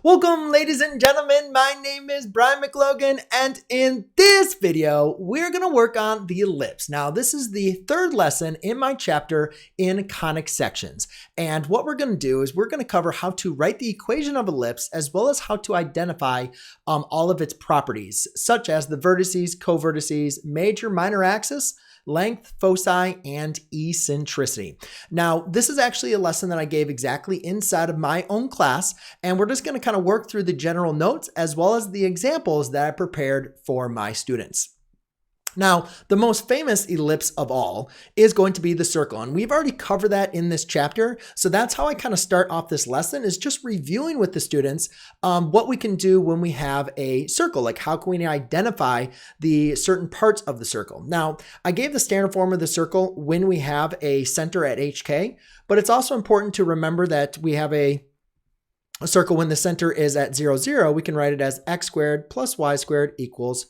Welcome, ladies and gentlemen. My name is Brian McLogan, and in this video, we're going to work on the ellipse. Now, this is the third lesson in my chapter in conic sections. And what we're going to do is we're going to cover how to write the equation of ellipse, as well as how to identify all of its properties, such as the vertices, covertices, major, minor axis, length, foci, and eccentricity. Now, this is actually a lesson that I gave exactly inside of my own class, and we're just going to kind of work through the general notes as well as the examples that I prepared for my students. Now, the most famous ellipse of all is going to be the circle, and we've already covered that in this chapter. So that's how I kind of start off this lesson, is just reviewing with the students what we can do when we have a circle, like how can we identify the certain parts of the circle. Now, I gave the standard form of the circle when we have a center at HK, but it's also important to remember that we have a circle when the center is at 0, 0. We can write it as x squared plus y squared equals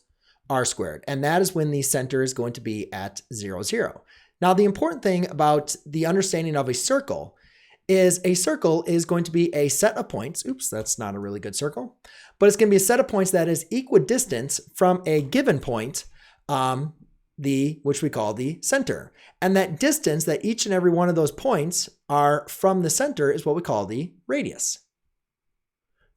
r squared. And that is when the center is going to be at 0, 0. Now, the important thing about the understanding of a circle is going to be a set of points. Oops, that's not a really good circle. But it's going to be a set of points that is equidistant from a given point, which we call the center. And that distance that each and every one of those points are from the center is what we call the radius.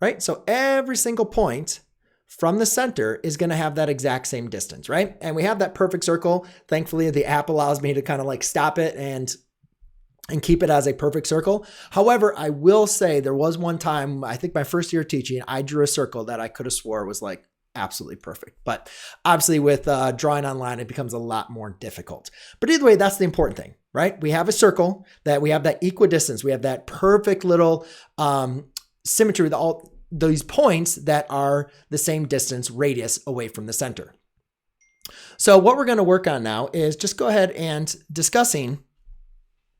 Right? So every single point from the center is going to have that exact same distance, right? And we have that perfect circle. Thankfully, the app allows me to kind of like stop it and keep it as a perfect circle. However, I will say there was one time, I think my first year teaching, I drew a circle that I could have swore was like absolutely perfect. But obviously with drawing online, it becomes a lot more difficult. But either way, that's the important thing, right? We have a circle that we have that equidistance. We have that perfect little symmetry with all these points that are the same distance, radius, away from the center. So what we're going to work on now is just go ahead and discussing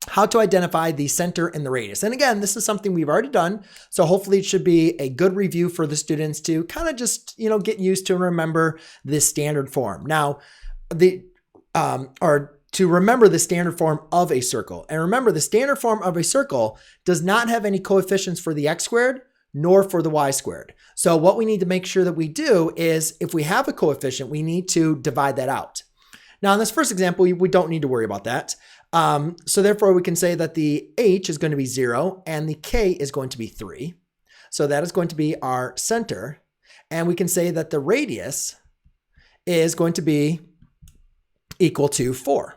how to identify the center and the radius. And again, this is something we've already done. So hopefully it should be a good review for the students to kind of just, get used to and remember this standard form. Now, to remember the standard form of a circle. And remember, the standard form of a circle does not have any coefficients for the x squared, nor for the y squared. So what we need to make sure that we do is, if we have a coefficient, we need to divide that out. Now, in this first example, we don't need to worry about that. So therefore, we can say that the h is going to be 0 and the k is going to be 3. So that is going to be our center. And we can say that the radius is going to be equal to 4,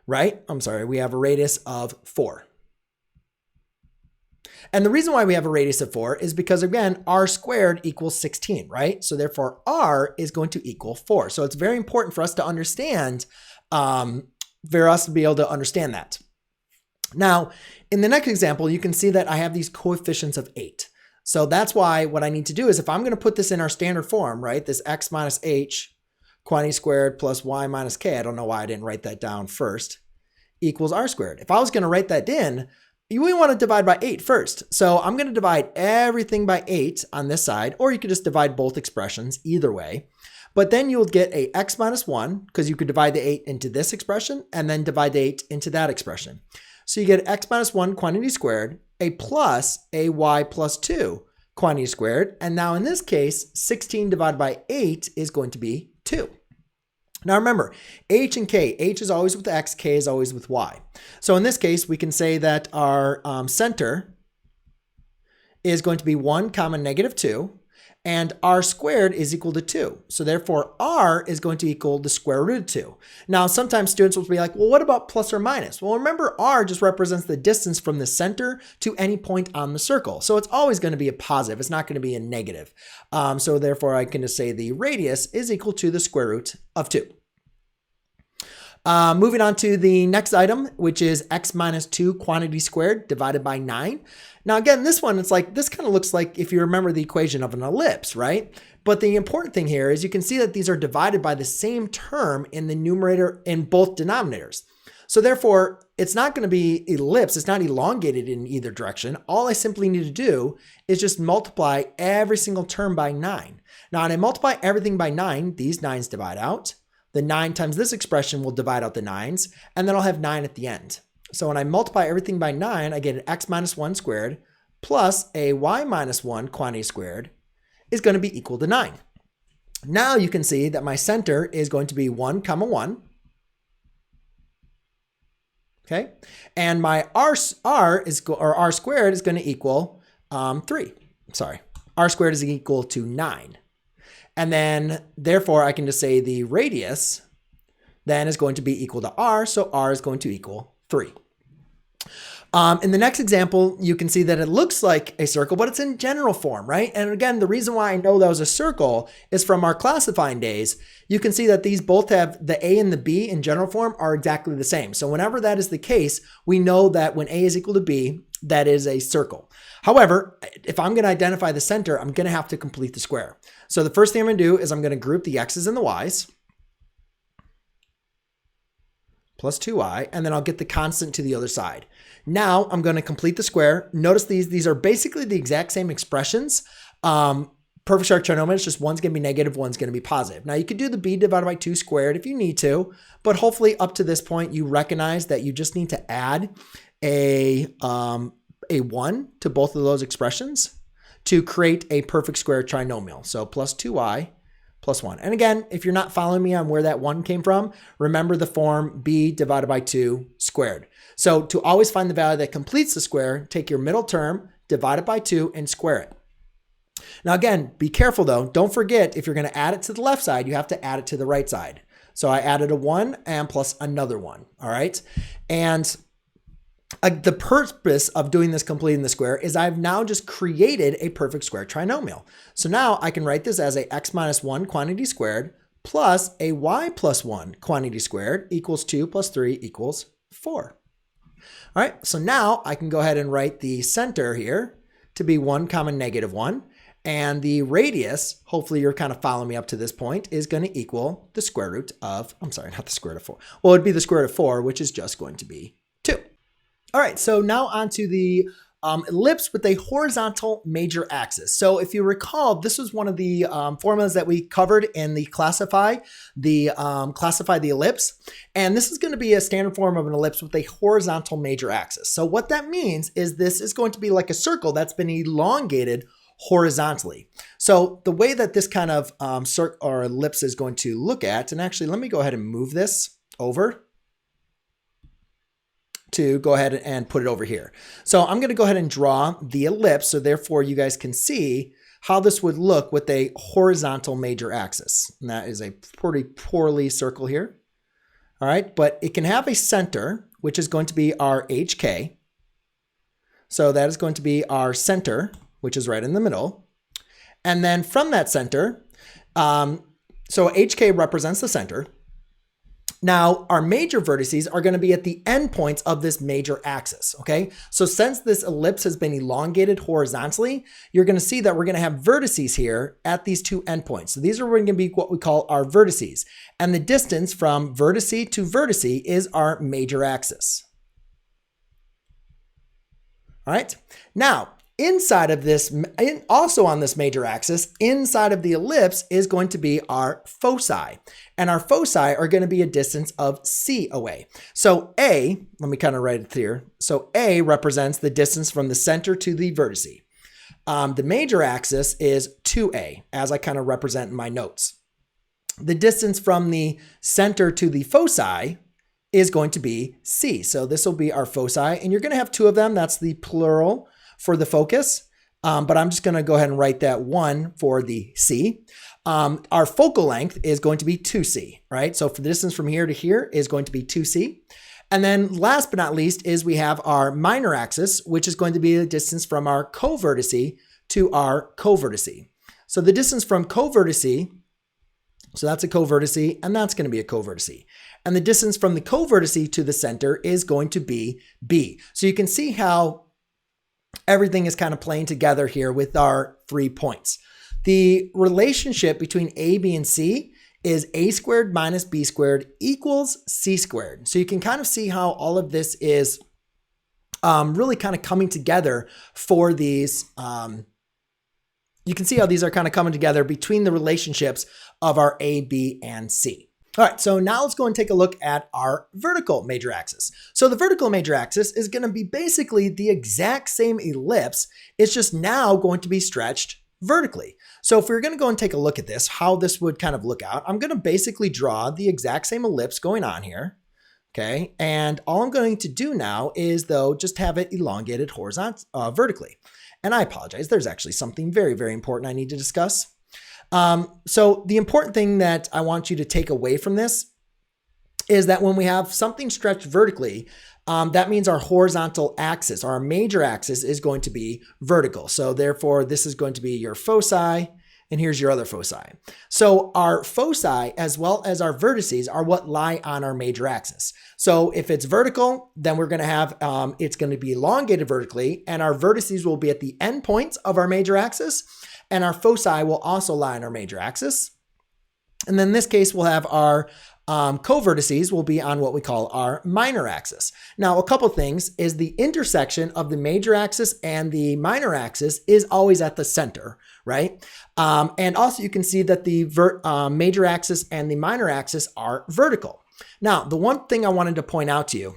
right? I'm sorry, we have a radius of 4. And the reason why we have a radius of 4 is because, again, r squared equals 16, right? So therefore, r is going to equal 4. So it's very important for us to understand, for us to be able to understand that. Now, in the next example, you can see that I have these coefficients of 8. So that's why what I need to do is, if I'm going to put this in our standard form, right, this x minus h quantity squared plus y minus k, I don't know why I didn't write that down first, equals r squared. If I was going to write that in, you would want to divide by 8 first. So I'm going to divide everything by 8 on this side, or you could just divide both expressions either way. But then you'll get a x minus 1, because you could divide the 8 into this expression and then divide the 8 into that expression. So you get x minus 1 quantity squared, a plus a y plus 2 quantity squared. And now in this case, 16 divided by 8 is going to be 2. Now remember, h and k, h is always with x, k is always with y. So in this case, we can say that our center is going to be 1 comma negative 2, and r squared is equal to 2. So therefore, r is going to equal the square root of 2. Now, sometimes students will be like, well, what about plus or minus? Well, remember, r just represents the distance from the center to any point on the circle. So it's always going to be a positive. It's not going to be a negative. So therefore, I can just say the radius is equal to the square root of 2. Moving on to the next item, which is x minus 2 quantity squared divided by 9. Now, again, this one, this kind of looks like, if you remember the equation of an ellipse, right? But the important thing here is you can see that these are divided by the same term in the numerator in both denominators. So therefore, it's not going to be ellipse. It's not elongated in either direction. All I simply need to do is just multiply every single term by 9. Now, when I multiply everything by 9, these 9s divide out. The 9 times this expression will divide out the 9s, and then I'll have 9 at the end. So when I multiply everything by 9, I get an x minus 1 squared plus a y minus 1 quantity squared is going to be equal to 9. Now you can see that my center is going to be 1, 1. Okay, and my r squared is going to equal 3. Sorry, r squared is equal to 9. And then therefore I can just say the radius then is going to be equal to r, so r is going to equal 3. In the next example, you can see that it looks like a circle, but it's in general form, right? And again, the reason why I know that was a circle is from our classifying days. You can see that these both have the A and the B in general form are exactly the same. So whenever that is the case, we know that when A is equal to B, that is a circle. However, if I'm going to identify the center, I'm going to have to complete the square. So the first thing I'm going to do is I'm going to group the X's and the Y's. Plus 2y, and then I'll get the constant to the other side. Now I'm going to complete the square. Notice these are basically the exact same expressions. Perfect square trinomial, it's just one's going to be negative, one's going to be positive. Now you could do the b divided by 2 squared if you need to, but hopefully up to this point you recognize that you just need to add a 1 to both of those expressions to create a perfect square trinomial. So plus 2y plus 1. And again, if you're not following me on where that 1 came from, remember the form b divided by 2 squared. So to always find the value that completes the square, take your middle term, divide it by 2, and square it. Now again, be careful though. Don't forget, if you're going to add it to the left side, you have to add it to the right side. So I added a 1 and plus another 1. All right. And the purpose of doing this, completing the square, is I've now just created a perfect square trinomial. So now I can write this as a x minus 1 quantity squared plus a y plus 1 quantity squared equals 2 plus 3 equals 4. All right, so now I can go ahead and write the center here to be 1, negative 1. And the radius, hopefully you're kind of following me up to this point, is going to equal the square root of, I'm sorry, not the square root of 4. Well, it'd be the square root of 4, which is just going to be 2. All right, so now onto the ellipse with a horizontal major axis. So if you recall, this was one of the formulas that we covered in the classify the ellipse. And this is going to be a standard form of an ellipse with a horizontal major axis. So what that means is this is going to be like a circle that's been elongated horizontally. So the way that this kind of circle or ellipse is going to look at, and actually let me go ahead and move this over to go ahead and put it over here. So I'm going to go ahead and draw the ellipse. So therefore you guys can see how this would look with a horizontal major axis. And that is a pretty poorly circle here. All right, but it can have a center, which is going to be our HK. So that is going to be our center, which is right in the middle. And then from that center, so HK represents the center. Now, our major vertices are going to be at the endpoints of this major axis, okay? So since this ellipse has been elongated horizontally, you're going to see that we're going to have vertices here at these two endpoints. So these are going to be what we call our vertices. And the distance from vertice to vertice is our major axis. All right? Now, inside of this, also on this major axis, inside of the ellipse is going to be our foci. And our foci are going to be a distance of c away. So A, let me kind of write it here. So A represents the distance from the center to the vertice. The major axis is 2A, as I kind of represent in my notes. The distance from the center to the foci is going to be C. So this will be our foci, and you're going to have two of them. That's the plural for the focus, but I'm just going to go ahead and write that 1 for the C. Our focal length is going to be 2C, right? So for the distance from here to here is going to be 2C. And then last but not least is we have our minor axis, which is going to be the distance from our covertice to our covertice. So the distance from covertice, so that's a covertice, and that's going to be a covertice. And the distance from the covertice to the center is going to be B. So you can see how everything is kind of playing together here with our 3 points. The relationship between A, B, and C is A squared minus B squared equals C squared. So you can kind of see how all of this is really kind of coming together for these. You can see how these are kind of coming together between the relationships of our A, B, and C. All right, so now let's go and take a look at our vertical major axis. So the vertical major axis is going to be basically the exact same ellipse. It's just now going to be stretched vertically. So if we're going to go and take a look at this, how this would kind of look out, I'm going to basically draw the exact same ellipse going on here. Okay, and all I'm going to do now is, though, just have it elongated vertically. And I apologize, there's actually something very, very important I need to discuss. So the important thing that I want you to take away from this is that when we have something stretched vertically, that means our horizontal axis, our major axis, is going to be vertical. So therefore, this is going to be your foci, and here's your other foci. So our foci, as well as our vertices, are what lie on our major axis. So if it's vertical, then we're going to have, it's going to be elongated vertically, and our vertices will be at the end points of our major axis, and our foci will also lie on our major axis. And then in this case, we'll have our co-vertices will be on what we call our minor axis. Now, a couple things is the intersection of the major axis and the minor axis is always at the center, right? And also you can see that the major axis and the minor axis are vertical. Now, the one thing I wanted to point out to you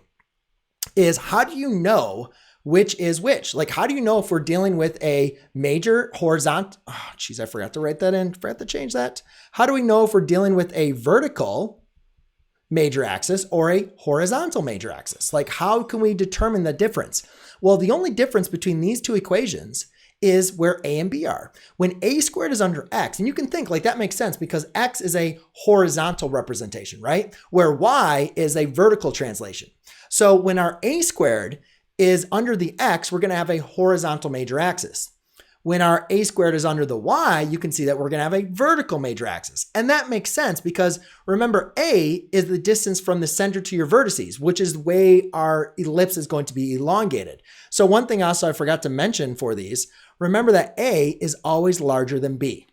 is, how do you know which is which? Like, how do you know if we're dealing with a major horizontal? Oh, geez, I forgot to write that in. Forgot to change that. How do we know if we're dealing with a vertical major axis or a horizontal major axis? Like, how can we determine the difference? Well, the only difference between these two equations is where a and b are. When a squared is under x, and you can think like that makes sense because x is a horizontal representation, right? Where y is a vertical translation. So when our a squared is under the x, we're going to have a horizontal major axis. When our a squared is under the y, you can see that we're going to have a vertical major axis. And that makes sense because remember, a is the distance from the center to your vertices, which is the way our ellipse is going to be elongated. So one thing also I forgot to mention for these, remember that a is always larger than b.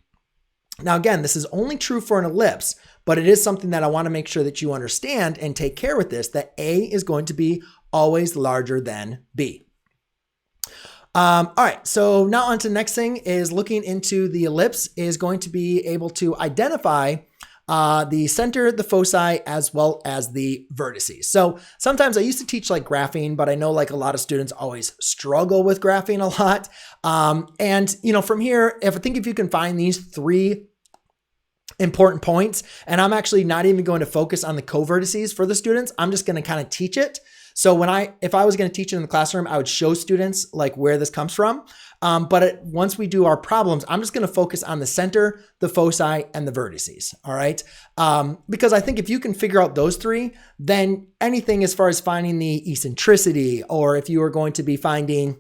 Now again, this is only true for an ellipse, but it is something that I want to make sure that you understand and take care with this, that a is going to be always larger than b. All right, so now on to the next thing is looking into the ellipse is going to be able to identify the center, the foci, as well as the vertices. So sometimes I used to teach like graphing, but I know like a lot of students always struggle with graphing a lot. And you know, from here, if you can find these three important points, and I'm actually not even going to focus on the co-vertices for the students, I'm just going to kind of teach it. So if I was going to teach it in the classroom, I would show students like where this comes from. But once we do our problems, I'm just going to focus on the center, the foci, and the vertices. All right. Because I think if you can figure out those three, then anything as far as finding the eccentricity, or if you are going to be finding,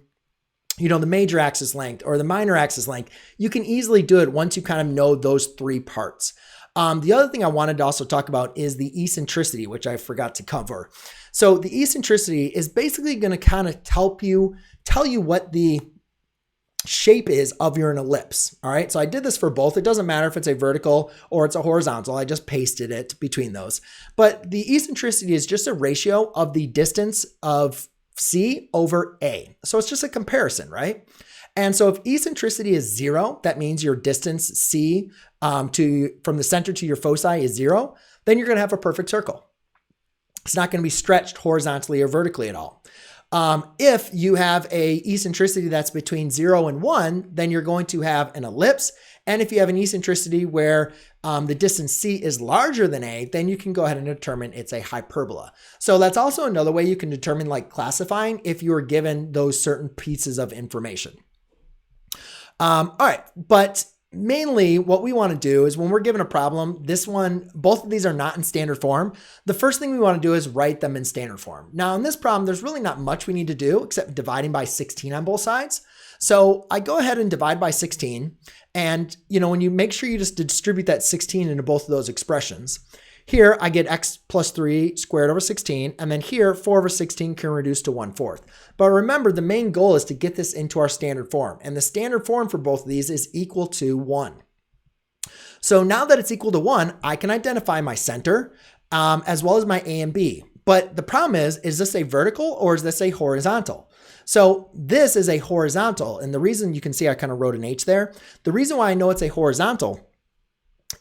you know, the major axis length or the minor axis length, you can easily do it once you kind of know those three parts. The other thing I wanted to also talk about is the eccentricity, which I forgot to cover. So the eccentricity is basically going to kind of tell you what the shape is of your ellipse. All right. So I did this for both. It doesn't matter if it's a vertical or it's a horizontal. I just pasted it between those. But the eccentricity is just a ratio of the distance of C over A. So it's just a comparison, right? And so if eccentricity is 0, that means your distance C from the center to your foci is 0, then you're going to have a perfect circle. It's not going to be stretched horizontally or vertically at all. If you have a eccentricity that's between 0 and 1, then you're going to have an ellipse. And if you have an eccentricity where the distance C is larger than A, then you can go ahead and determine it's a hyperbola. So that's also another way you can determine like classifying if you are given those certain pieces of information. All right, but mainly what we want to do is when we're given a problem, both of these are not in standard form. The first thing we want to do is write them in standard form. Now in this problem, there's really not much we need to do except dividing by 16 on both sides. So I go ahead and divide by 16. And you know, when you make sure you just distribute that 16 into both of those expressions, here I get x plus 3 squared over 16. And then here 4 over 16 can reduce to 1/4. But remember, the main goal is to get this into our standard form. And the standard form for both of these is equal to 1. So now that it's equal to 1, I can identify my center as well as my A and B. But the problem is this a vertical or is this a horizontal? So this is a horizontal. And the reason you can see I kind of wrote an H there, the reason why I know it's a horizontal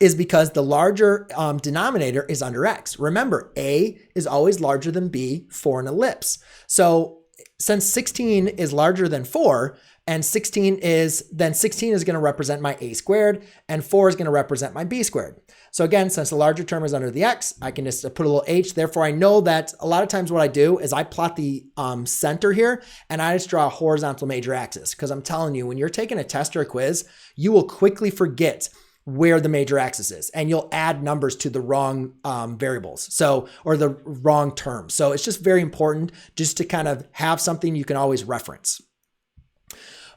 is because the larger denominator is under x. Remember, A is always larger than B for an ellipse. So since 16 is larger than 4, and 16 is going to represent my a squared, and 4 is going to represent my b squared. So again, since the larger term is under the x, I can just put a little h. Therefore, I know that a lot of times what I do is I plot the center here, and I just draw a horizontal major axis. Because I'm telling you, when you're taking a test or a quiz, you will quickly forget where the major axis is, and you'll add numbers to the wrong variables, or the wrong terms. So it's just very important just to kind of have something you can always reference.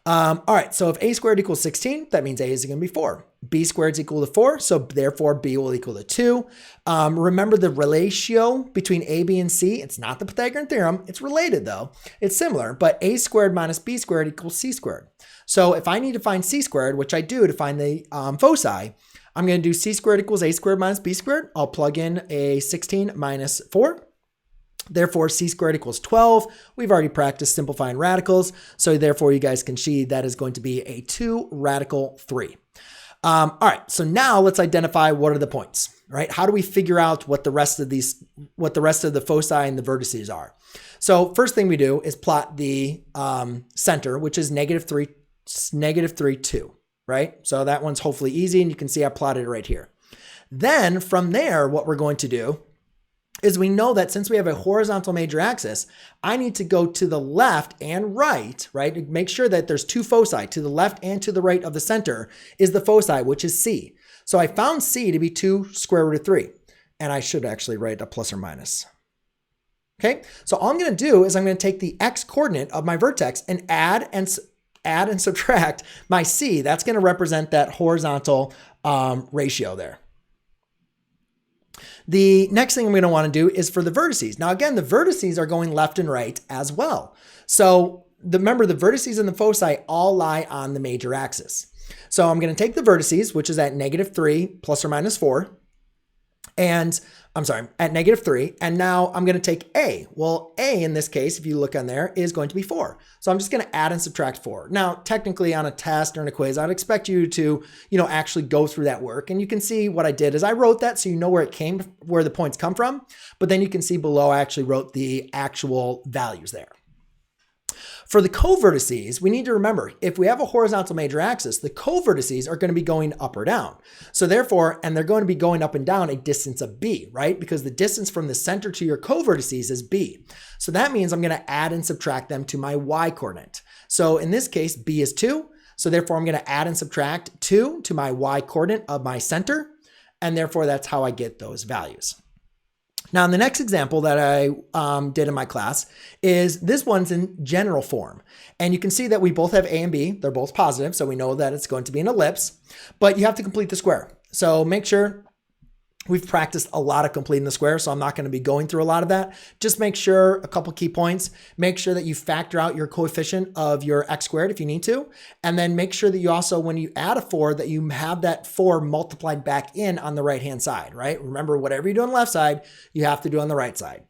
All right, so if a squared equals 16, that means a is going to be 4. B squared is equal to 4, so therefore b will equal to 2. Remember the ratio between a, b, and c. It's not the Pythagorean theorem. It's related though. It's similar, but a squared minus b squared equals c squared. So if I need to find c squared, which I do to find the foci, I'm going to do c squared equals a squared minus b squared. I'll plug in a 16 minus 4. Therefore, c squared equals 12. We've already practiced simplifying radicals. So therefore, you guys can see that is going to be a 2 radical 3. All right, so now let's identify what are the points, right? How do we figure out what the rest of the foci and the vertices are? So first thing we do is plot the center, which is -3, 2, right? So that one's hopefully easy, and you can see I plotted it right here. Then from there, what we're going to do is we know that since we have a horizontal major axis, I need to go to the left and right, right? Make sure that there's 2 foci to the left and to the right of the center is the foci, which is C. So I found C to be 2 square root of 3, and I should actually write a plus or minus. Okay, so all I'm going to do is I'm going to take the x coordinate of my vertex and add and subtract my C. That's going to represent that horizontal ratio there. The next thing I'm going to want to do is for the vertices. Now, again, the vertices are going left and right as well. So remember, the vertices and the foci all lie on the major axis. So I'm going to take the vertices, which is at -3 plus or minus 4. And I'm sorry, at -3. And now I'm going to take A. Well, A in this case, if you look on there, is going to be 4. So I'm just going to add and subtract 4. Now, technically on a test or in a quiz, I'd expect you to, actually go through that work. And you can see what I did is I wrote that so you know where the points come from. But then you can see below I actually wrote the actual values there. For the covertices, we need to remember, if we have a horizontal major axis, the covertices are going to be going up or down. So therefore, and they're going to be going up and down a distance of b, right? Because the distance from the center to your covertices is b. So that means I'm going to add and subtract them to my y coordinate. So in this case, b is 2. So therefore, I'm going to add and subtract 2 to my y coordinate of my center. And therefore, that's how I get those values. Now, in the next example that I did in my class is this one's in general form. And you can see that we both have A and B. They're both positive, so we know that it's going to be an ellipse. But you have to complete the square. So make sure we've practiced a lot of completing the square, so I'm not going to be going through a lot of that. Just make sure, a couple key points, make sure that you factor out your coefficient of your x squared if you need to. And then make sure that you also, when you add a 4, that you have that 4 multiplied back in on the right-hand side, right? Remember, whatever you do on the left side, you have to do on the right side.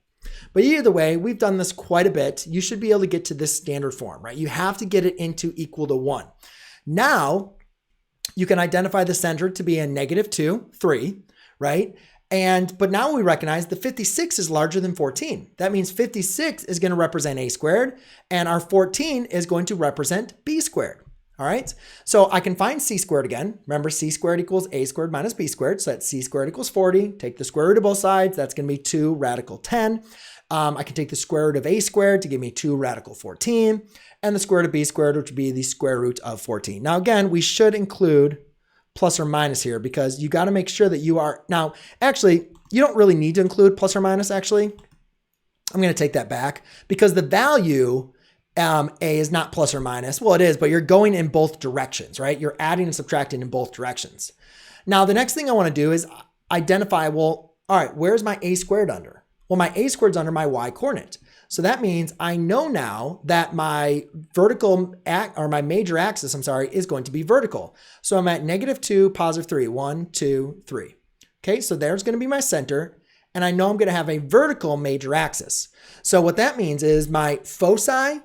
But either way, we've done this quite a bit. You should be able to get to this standard form, right? You have to get it into equal to 1. Now, you can identify the center to be a -2, 3, right? But now we recognize the 56 is larger than 14. That means 56 is going to represent a squared, and our 14 is going to represent b squared. All right. So I can find c squared again. Remember, c squared equals a squared minus b squared. So that's c squared equals 40. Take the square root of both sides. That's going to be 2 radical 10. I can take the square root of a squared to give me 2 radical 14. And the square root of b squared, which would be the square root of 14. Now, again, we should include plus or minus here because you got to make sure that you are, now, actually, you don't really need to include plus or minus, actually. I'm going to take that back because the value A is not plus or minus. Well, it is, but you're going in both directions, right? You're adding and subtracting in both directions. Now, the next thing I want to do is identify, well, all right, where's my a squared under? Well, my a squared's under my y coordinate. So that means I know now that my my major axis, is going to be vertical. So I'm at -2, positive 3, 1, 2, 3. Okay, so there's going to be my center. And I know I'm going to have a vertical major axis. So what that means is my foci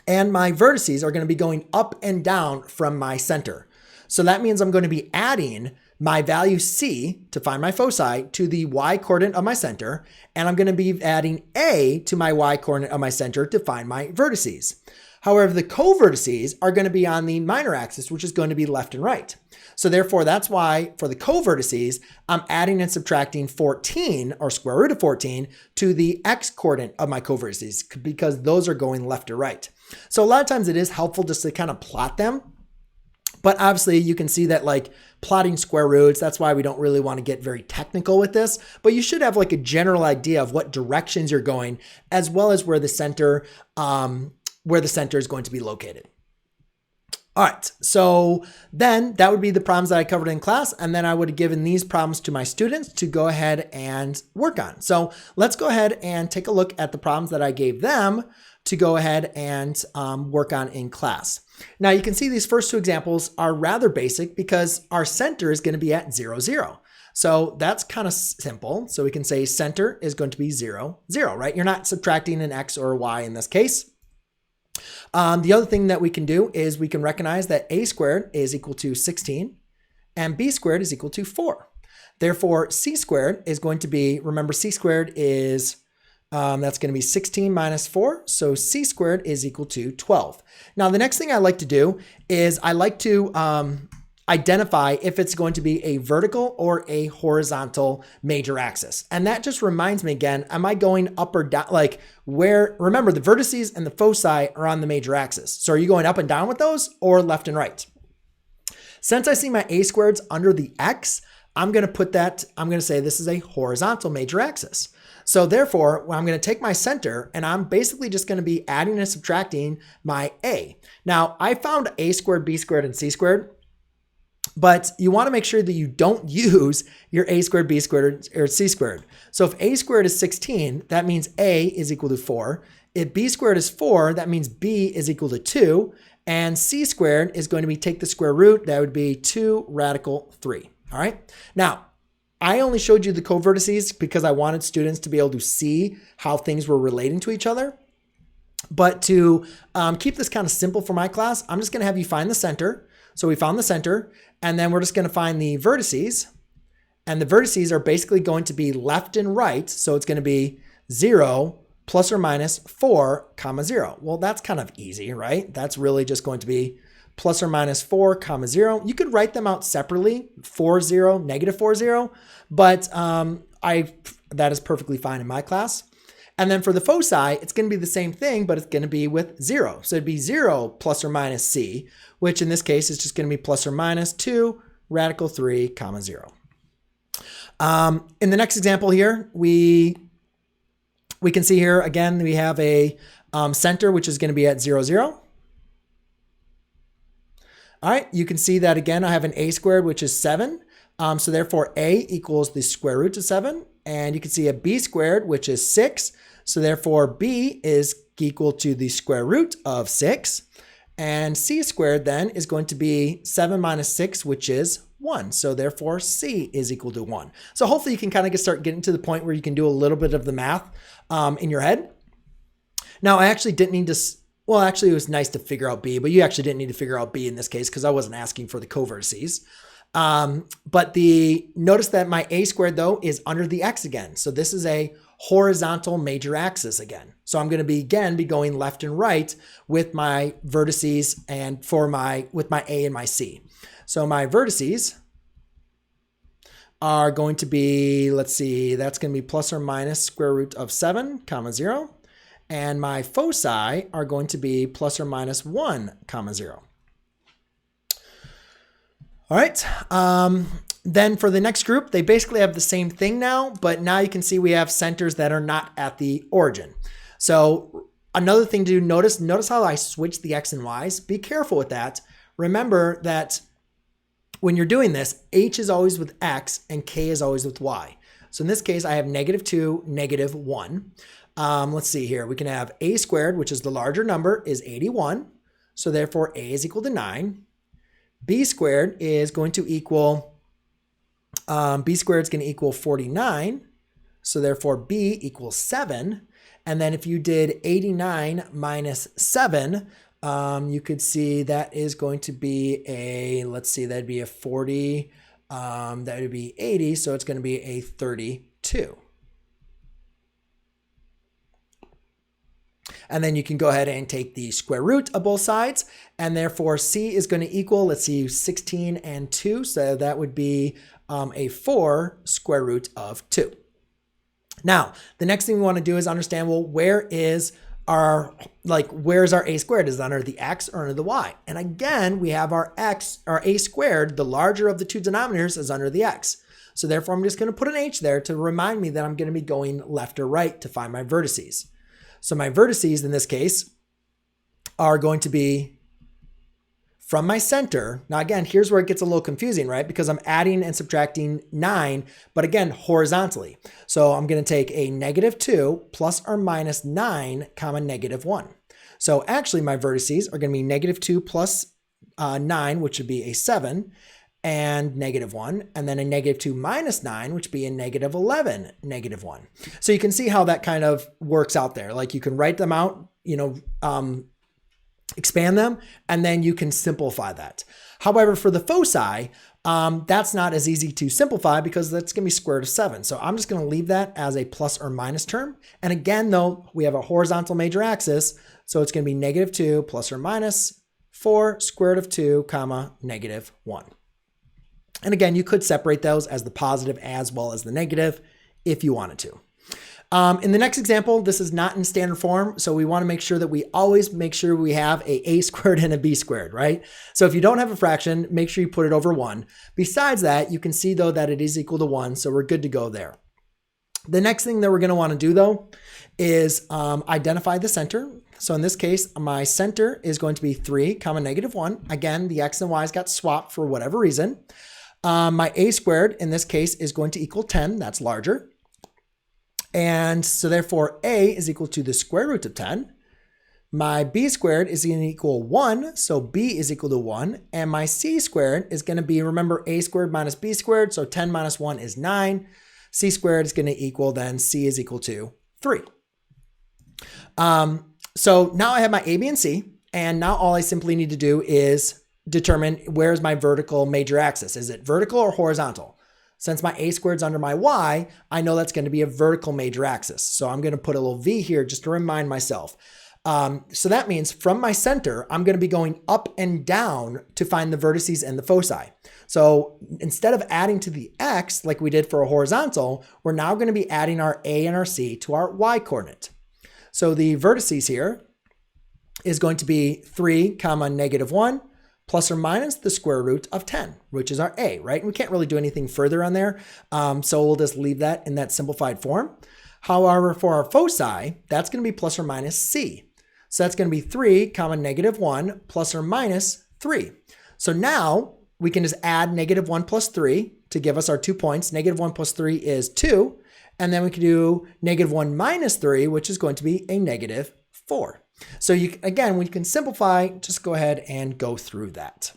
and my vertices are going to be going up and down from my center. So that means I'm going to be adding my value C to find my foci to the y coordinate of my center, and I'm going to be adding A to my y coordinate of my center to find my vertices. However, the co-vertices are going to be on the minor axis, which is going to be left and right. So therefore, that's why for the co-vertices, I'm adding and subtracting 14 or square root of 14 to the x coordinate of my co-vertices because those are going left to right. So a lot of times it is helpful just to kind of plot them. But obviously you can see that like plotting square roots, that's why we don't really want to get very technical with this, but you should have like a general idea of what directions you're going as well as where the center is going to be located. All right, so then that would be the problems that I covered in class, and then I would have given these problems to my students to go ahead and work on. So let's go ahead and take a look at the problems that I gave them to go ahead and work on in class. Now you can see these first two examples are rather basic because our center is going to be at 0, 0. So that's kind of simple. So we can say center is going to be 0, 0, right? You're not subtracting an x or a y in this case. The other thing that we can do is we can recognize that a squared is equal to 16 and b squared is equal to 4. Therefore, c squared is going to be, remember c squared is, that's going to be 16 minus 4. So c squared is equal to 12. Now, the next thing I like to do is I like to identify if it's going to be a vertical or a horizontal major axis. And that just reminds me again, am I going up or down? Like where, remember the vertices and the foci are on the major axis. So are you going up and down with those or left and right? Since I see my a squareds under the x, I'm going to say this is a horizontal major axis. So therefore, I'm going to take my center and I'm basically just going to be adding and subtracting my a. Now I found a squared, b squared, and c squared. But you want to make sure that you don't use your a squared, b squared, or c squared. So if a squared is 16, that means a is equal to 4. If b squared is 4, that means b is equal to 2. And c squared is going to be take the square root. That would be 2 radical 3. All right. Now, I only showed you the co-vertices because I wanted students to be able to see how things were relating to each other. But to keep this kind of simple for my class, I'm just going to have you find the center. So we found the center, and then we're just going to find the vertices. And the vertices are basically going to be left and right. So it's going to be 0 plus or minus 4, 0. Well, that's kind of easy, right? That's really just going to be plus or minus 4, 0. You could write them out separately, 4, 0, negative 4, 0. But that is perfectly fine in my class. And then for the foci, it's going to be the same thing, but it's going to be with 0. So it'd be 0 plus or minus c, which in this case is just going to be plus or minus 2 radical 3, 0. In the next example here, we can see here, again, we have a center, which is going to be at 0, 0. All right, you can see that again, I have an a squared, which is 7. So therefore, a equals the square root of 7. And you can see a b squared, which is 6. So therefore, b is equal to the square root of 6. And c squared then is going to be 7 minus 6, which is 1. So therefore, c is equal to 1. So hopefully you can kind of start getting to the point where you can do a little bit of the math in your head. Now, I actually didn't need to, well, actually it was nice to figure out b, but you actually didn't need to figure out b in this case because I wasn't asking for the co-vertices. But notice that my a squared though is under the x again. So this is a horizontal major axis again. So I'm going to be going left and right with my vertices and with my a and my c. So my vertices are going to be, let's see, that's going to be plus or minus square root of 7, 0. And my foci are going to be plus or minus 1, 0. All right. Then for the next group, they basically have the same thing now, but now you can see we have centers that are not at the origin. So another thing to notice how I switched the x and y's. Be careful with that. Remember that when you're doing this, h is always with x and k is always with y. So in this case, I have -2, -1. Let's see here. We can have a squared, which is the larger number, is 81. So therefore, a is equal to 9. B squared is going to equal, B squared is going to equal 49. So therefore B equals 7. And then if you did 89 minus 7, you could see that is going to be a, let's see, that'd be a 40. That would be 80, so it's going to be a 32. And then you can go ahead and take the square root of both sides, and therefore C is going to equal, let's see, 16 and 2, so that would be a 4 square root of 2. Now, the next thing we want to do is understand, well, where's our a squared? Is it under the x or under the y? And again, we have our a squared, the larger of the two denominators, is under the x. So therefore, I'm just going to put an h there to remind me that I'm going to be going left or right to find my vertices. So my vertices in this case are going to be from my center. Now again, here's where it gets a little confusing, right? Because I'm adding and subtracting 9, but again, horizontally. So I'm going to take a -2 plus or minus 9 comma -1. So actually my vertices are going to be -2 plus 9, which would be a 7, and -1, and then a -2 minus 9, which would be a -11, -1. So you can see how that kind of works out there. Like you can write them out, expand them, and then you can simplify that. However, for the foci, that's not as easy to simplify because that's going to be square root of 7. So I'm just going to leave that as a plus or minus term. And again, though, we have a horizontal major axis, so it's going to be -2 plus or minus 4 square root of 2 comma -1. And again, you could separate those as the positive as well as the negative if you wanted to. In the next example, this is not in standard form, so we want to make sure that we always make sure we have a squared and a b squared, right? So if you don't have a fraction, make sure you put it over 1. Besides that, you can see, though, that it is equal to 1, so we're good to go there. The next thing that we're going to want to do, though, is identify the center. So in this case, my center is going to be 3 comma -1. Again, the x and y's got swapped for whatever reason. My a squared in this case is going to equal 10. That's larger. And so therefore a is equal to the square root of 10. My b squared is going to equal 1. So b is equal to 1. And my c squared is going to be, remember, a squared minus b squared. So 10 minus 1 is 9. C squared is going to equal, then c is equal to 3. So now I have my a, b, and c. And now all I simply need to do is determine where's my vertical major axis. Is it vertical or horizontal? Since my a squared is under my y, I know that's going to be a vertical major axis. So I'm going to put a little v here just to remind myself. So that means from my center, I'm going to be going up and down to find the vertices and the foci. So instead of adding to the x like we did for a horizontal, we're now going to be adding our a and our c to our y coordinate. So the vertices here is going to be 3 comma -1 plus or minus the square root of 10, which is our a, right? And we can't really do anything further on there. So we'll just leave that in that simplified form. However, for our foci, that's going to be plus or minus c. So that's going to be 3 comma -1 plus or minus 3. So now we can just add -1 plus 3 to give us our 2 points. -1 plus 3 is 2. And then we can do -1 minus 3, which is going to be a -4. So again, when you can simplify, just go ahead and go through that.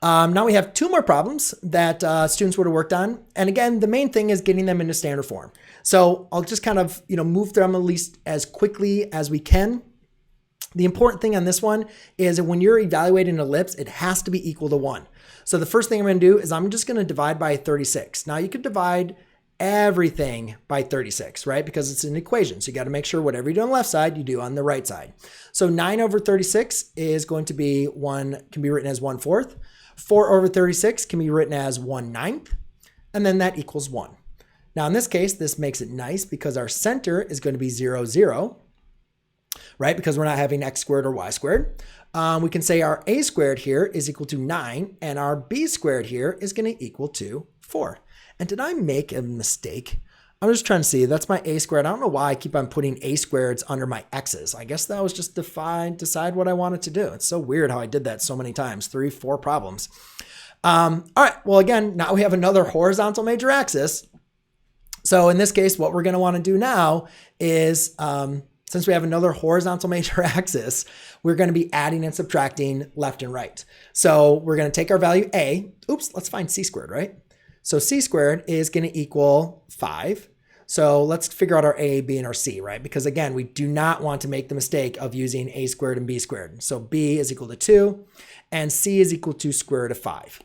Now we have 2 more problems that students would have worked on. And again, the main thing is getting them into standard form. So I'll just kind of move through them at least as quickly as we can. The important thing on this one is that when you're evaluating an ellipse, it has to be equal to 1. So the first thing I'm going to do is I'm just going to divide by 36. Now you could divide everything by 36, right? Because it's an equation. So you got to make sure whatever you do on the left side, you do on the right side. So 9 over 36 is going to be can be written as 1/4. 4 over 36 can be written as 1/9. And then that equals 1. Now in this case, this makes it nice because our center is going to be 0, 0, right? Because we're not having x squared or y squared. We can say our a squared here is equal to 9 and our b squared here is going to equal to 4. And did I make a mistake? I'm just trying to see. That's my a squared. I don't know why I keep on putting a squareds under my x's. I guess that was just decide what I wanted to do. It's so weird how I did that so many times. 3, 4 problems. All right. Well, again, now we have another horizontal major axis. So in this case, what we're going to want to do now is, since we have another horizontal major axis, we're going to be adding and subtracting left and right. So we're going to take our value a. Oops, let's find c squared, right? So c squared is going to equal 5. So let's figure out our a, b, and our c, right? Because again, we do not want to make the mistake of using a squared and b squared. So b is equal to 2 and c is equal to square root of 5.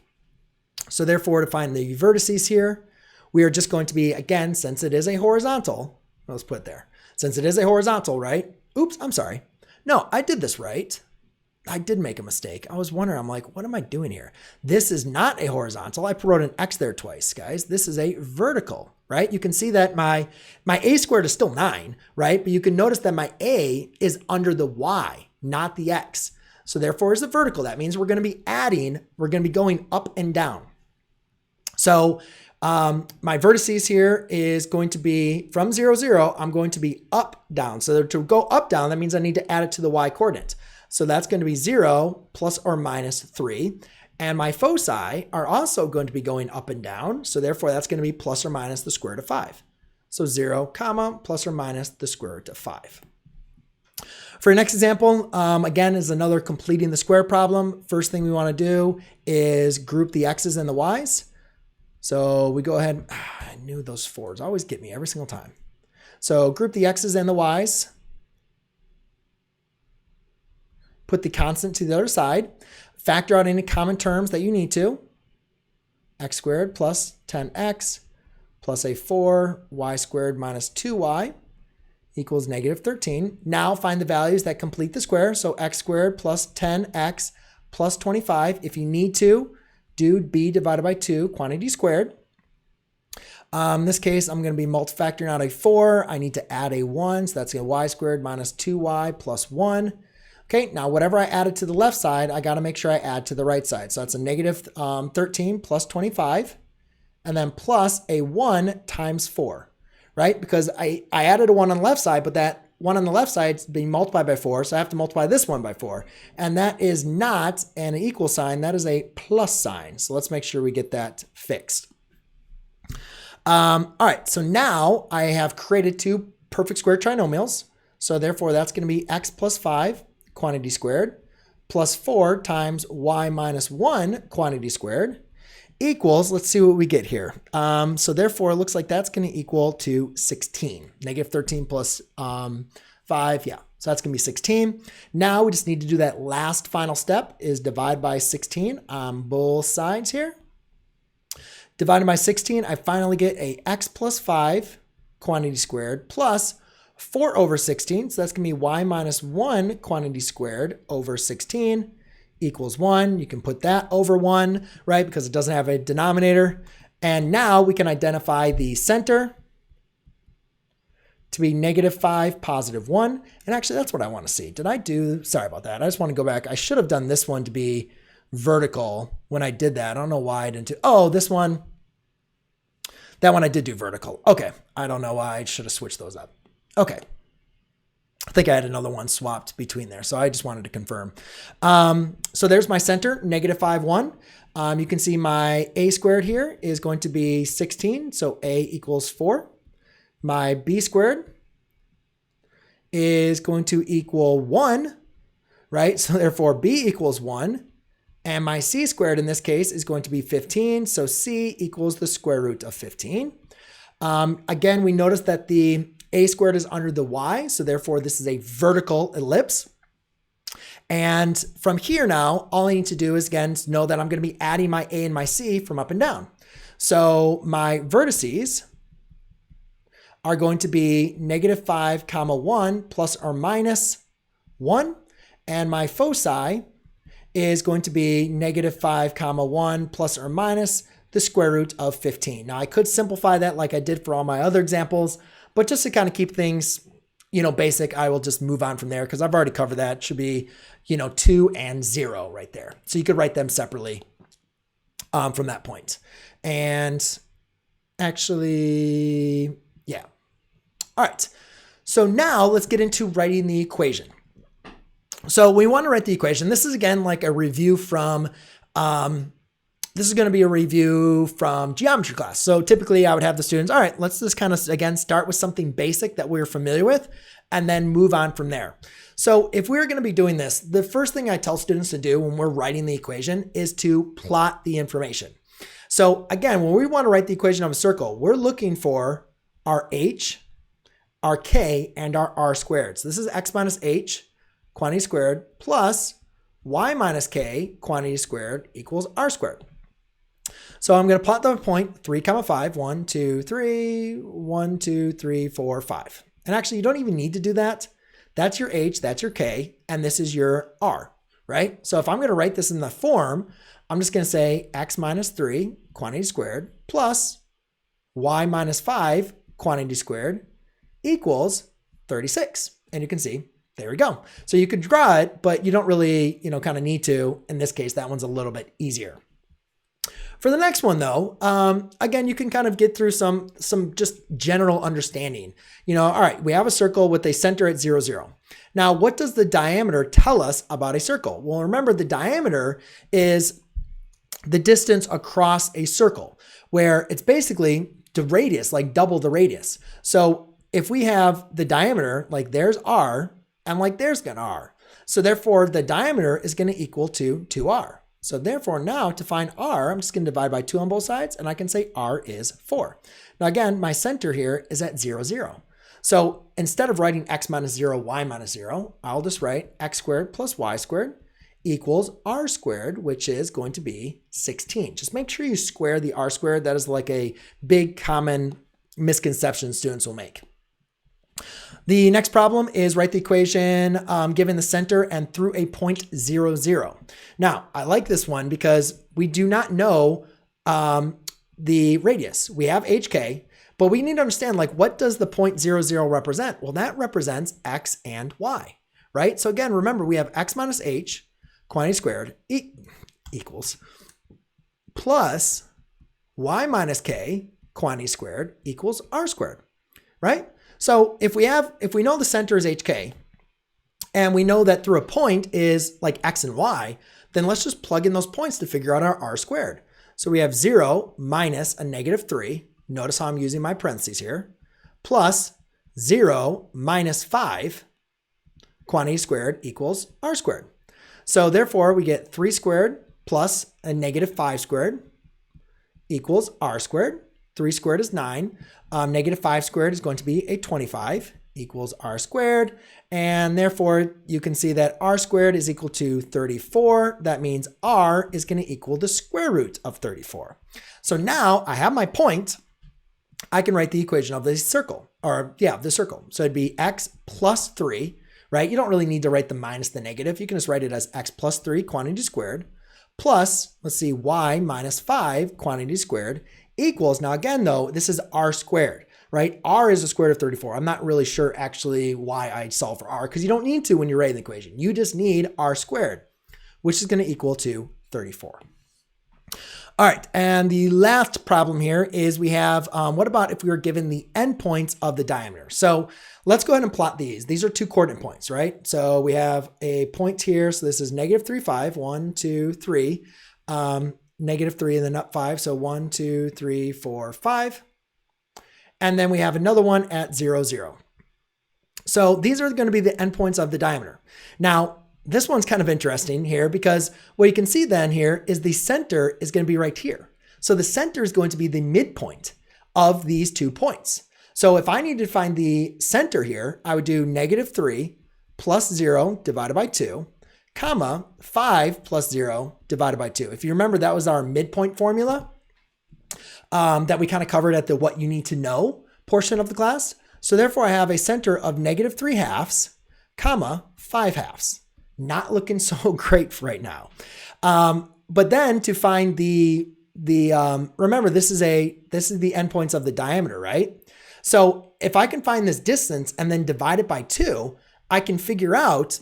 So therefore, to find the vertices here, we are just going to be, again, since it is a horizontal, let's put it there. Since it is a horizontal, right? Oops, I'm sorry. No, I did this right. I did make a mistake. I was wondering, I'm like, what am I doing here? This is not a horizontal. I wrote an X there twice, guys. This is a vertical, right? You can see that my A squared is still 9, right? But you can notice that my A is under the Y, not the X. So therefore, it's a vertical. That means we're going to be adding, we're going to be going up and down. So my vertices here is going to be from 0, 0, I'm going to be up, down. So to go up, down, that means I need to add it to the Y coordinate. So that's going to be 0 plus or minus 3. And my foci are also going to be going up and down. So therefore, that's going to be plus or minus the square root of 5. So 0, comma, plus or minus the square root of 5. For your next example, again, is another completing the square problem. First thing we want to do is group the x's and the y's. So we go ahead. I knew those 4s always get me every single time. So group the x's and the y's. Put the constant to the other side. Factor out any common terms that you need to. X squared plus 10x plus a 4, y squared minus 2y equals negative 13. Now find the values that complete the square. So x squared plus 10x plus 25. If you need to, do b divided by 2, quantity squared. In this case, I'm going to be multifactoring out a 4. I need to add a 1. So that's a y squared minus 2y plus 1. Okay, now whatever I added to the left side, I got to make sure I add to the right side. So that's a negative 13 plus 25, and then plus a 1 times 4, right? Because I added a 1 on the left side, but that 1 on the left side is being multiplied by 4, so I have to multiply this one by 4. And that is not an equal sign, that is a plus sign. So let's make sure we get that fixed. All right, so now I have created 2 perfect square trinomials. So therefore, that's going to be x plus 5 quantity squared plus 4 times y minus 1 quantity squared equals, let's see what we get here. So therefore, it looks like that's going to equal to 16. Negative 13 plus 5, yeah. So that's going to be 16. Now we just need to do that last final step is divide by 16 on both sides here. Divided by 16, I finally get a x plus 5 quantity squared plus 4 over 16, so that's going to be y minus 1 quantity squared over 16 equals 1. You can put that over 1, right, because it doesn't have a denominator. And now we can identify the center to be negative 5, positive 1. And actually, that's what I want to see. Did I do, sorry about that. I just want to go back. I should have done this one to be vertical when I did that. I don't know why I didn't do, oh, this one. That one I did do vertical. Okay, I don't know why I should have switched those up. Okay, I think I had another one swapped between there, so I just wanted to confirm. So there's my center, negative 5, 1. You can see my a squared here is going to be 16, so a equals 4. My b squared is going to equal 1, right? So therefore b equals 1. And my c squared in this case is going to be 15, so c equals the square root of 15. Again, we notice that the a squared is under the y, so therefore this is a vertical ellipse. And from here now, all I need to do is, again, know that I'm going to be adding my a and my c from up and down. So my vertices are going to be negative 5, comma 1 plus or minus 1. And my foci is going to be negative 5, comma 1 plus or minus the square root of 15. Now I could simplify that like I did for all my other examples, but just to kind of keep things, basic, I will just move on from there because I've already covered that. It should be, 2 and 0 right there. So you could write them separately from that point. And actually, yeah. All right. So now let's get into writing the equation. So we want to write the equation. This is, again, like a review from this is going to be a review from geometry class. So typically I would have the students, all right, let's just kind of, again, start with something basic that we're familiar with and then move on from there. So if we're going to be doing this, the first thing I tell students to do when we're writing the equation is to plot the information. So again, when we want to write the equation of a circle, we're looking for our h, our k, and our r squared. So this is x minus h, quantity squared, plus y minus k, quantity squared, equals r squared. So I'm going to plot the point 3, 5, 1, 2, 3, 1, 2, 3, 4, 5. And actually, you don't even need to do that. That's your H, that's your K, and this is your R, right? So if I'm going to write this in the form, I'm just going to say x minus 3 quantity squared plus y minus 5 quantity squared equals 36. And you can see, there we go. So you could draw it, but you don't really, kind of need to. In this case, that one's a little bit easier. For the next one though, again, you can kind of get through some just general understanding. All right, we have a circle with a center at 0, 0. Now, what does the diameter tell us about a circle? Well, remember the diameter is the distance across a circle, where it's basically the radius, like double the radius. So if we have the diameter, like there's R, and like there's an R. So therefore, the diameter is going to equal to 2R. So therefore, now to find R, I'm just going to divide by 2 on both sides, and I can say R is 4. Now again, my center here is at 0, 0. So instead of writing x minus 0, y minus 0, I'll just write x squared plus y squared equals r squared, which is going to be 16. Just make sure you square the r squared. That is like a big common misconception students will make. The next problem is write the equation given the center and through a point 0, 0. Now, I like this one because we do not know the radius. We have HK, but we need to understand, like, what does the point 0, 0 represent? Well, that represents x and y, right? So again, remember, we have x minus h quantity squared equals plus y minus k quantity squared equals r squared, right? So if we know the center is HK and we know that through a point is like X and Y, then let's just plug in those points to figure out our R squared. So we have 0 minus a negative 3. Notice how I'm using my parentheses here, plus 0 minus 5 quantity squared equals R squared. So therefore we get 3 squared plus a negative 5 squared equals R squared. 3 squared is 9. Negative 5 squared is going to be a 25 equals r squared. And therefore, you can see that r squared is equal to 34. That means r is going to equal the square root of 34. So now I have my point. I can write the equation of the circle, the circle. So it'd be x plus 3, right? You don't really need to write the minus the negative. You can just write it as x plus 3 quantity squared plus, let's see, y minus 5 quantity squared equals, now again though, this is r squared, right? R is the square root of 34. I'm not really sure actually why I solve for r, because you don't need to when you're writing the equation. You just need r squared, which is going to equal to 34. All right, and the last problem here is we have, what about if we were given the endpoints of the diameter? So let's go ahead and plot these. These are 2 coordinate points, right? So we have a point here. So this is negative 3, 5, 1, 2, 3. Negative 3 and then up 5. So 1, 2, 3, 4, 5. And then we have another one at 0, 0. So these are going to be the endpoints of the diameter. Now, this one's kind of interesting here because what you can see then here is the center is going to be right here. So the center is going to be the midpoint of these 2 points. So if I needed to find the center here, I would do negative 3 plus 0 divided by 2. Comma 5 plus 0 divided by 2. If you remember, that was our midpoint formula that we kind of covered at the what you need to know portion of the class. So therefore, I have a center of negative 3 halves, comma 5 halves. Not looking so great right now. But then to find remember, this is the endpoints of the diameter, right? So if I can find this distance and then divide it by 2, I can figure out.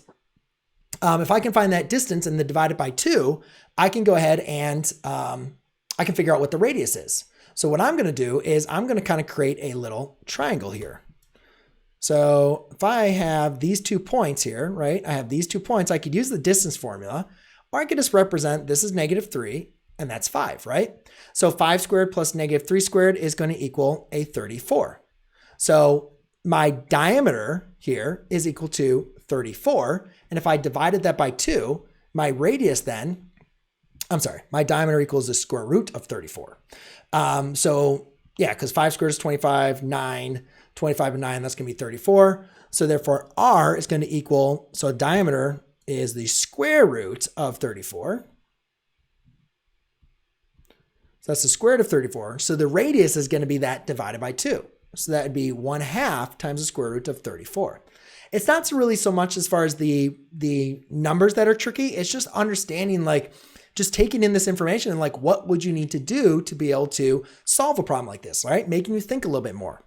If I can find that distance and then divide it by 2, I can go ahead and I can figure out what the radius is. So what I'm going to do is I'm going to kind of create a little triangle here. So if I have these 2 points here, right? I have these 2 points. I could use the distance formula, or I could just represent this is negative 3 and that's 5, right? So 5 squared plus negative 3 squared is going to equal a 34. So my diameter here is equal to 34. And if I divided that by 2, my radius then, my diameter equals the square root of 34. So yeah, because 5 squared is 25, 9, 25 and 9, that's going to be 34. So therefore, R is going to equal, so diameter is the square root of 34. So that's the square root of 34. So the radius is going to be that divided by 2. So that would be 1/2 times the square root of 34. It's not really so much as far as the numbers that are tricky. It's just understanding, like, just taking in this information and like, what would you need to do to be able to solve a problem like this, right? Making you think a little bit more.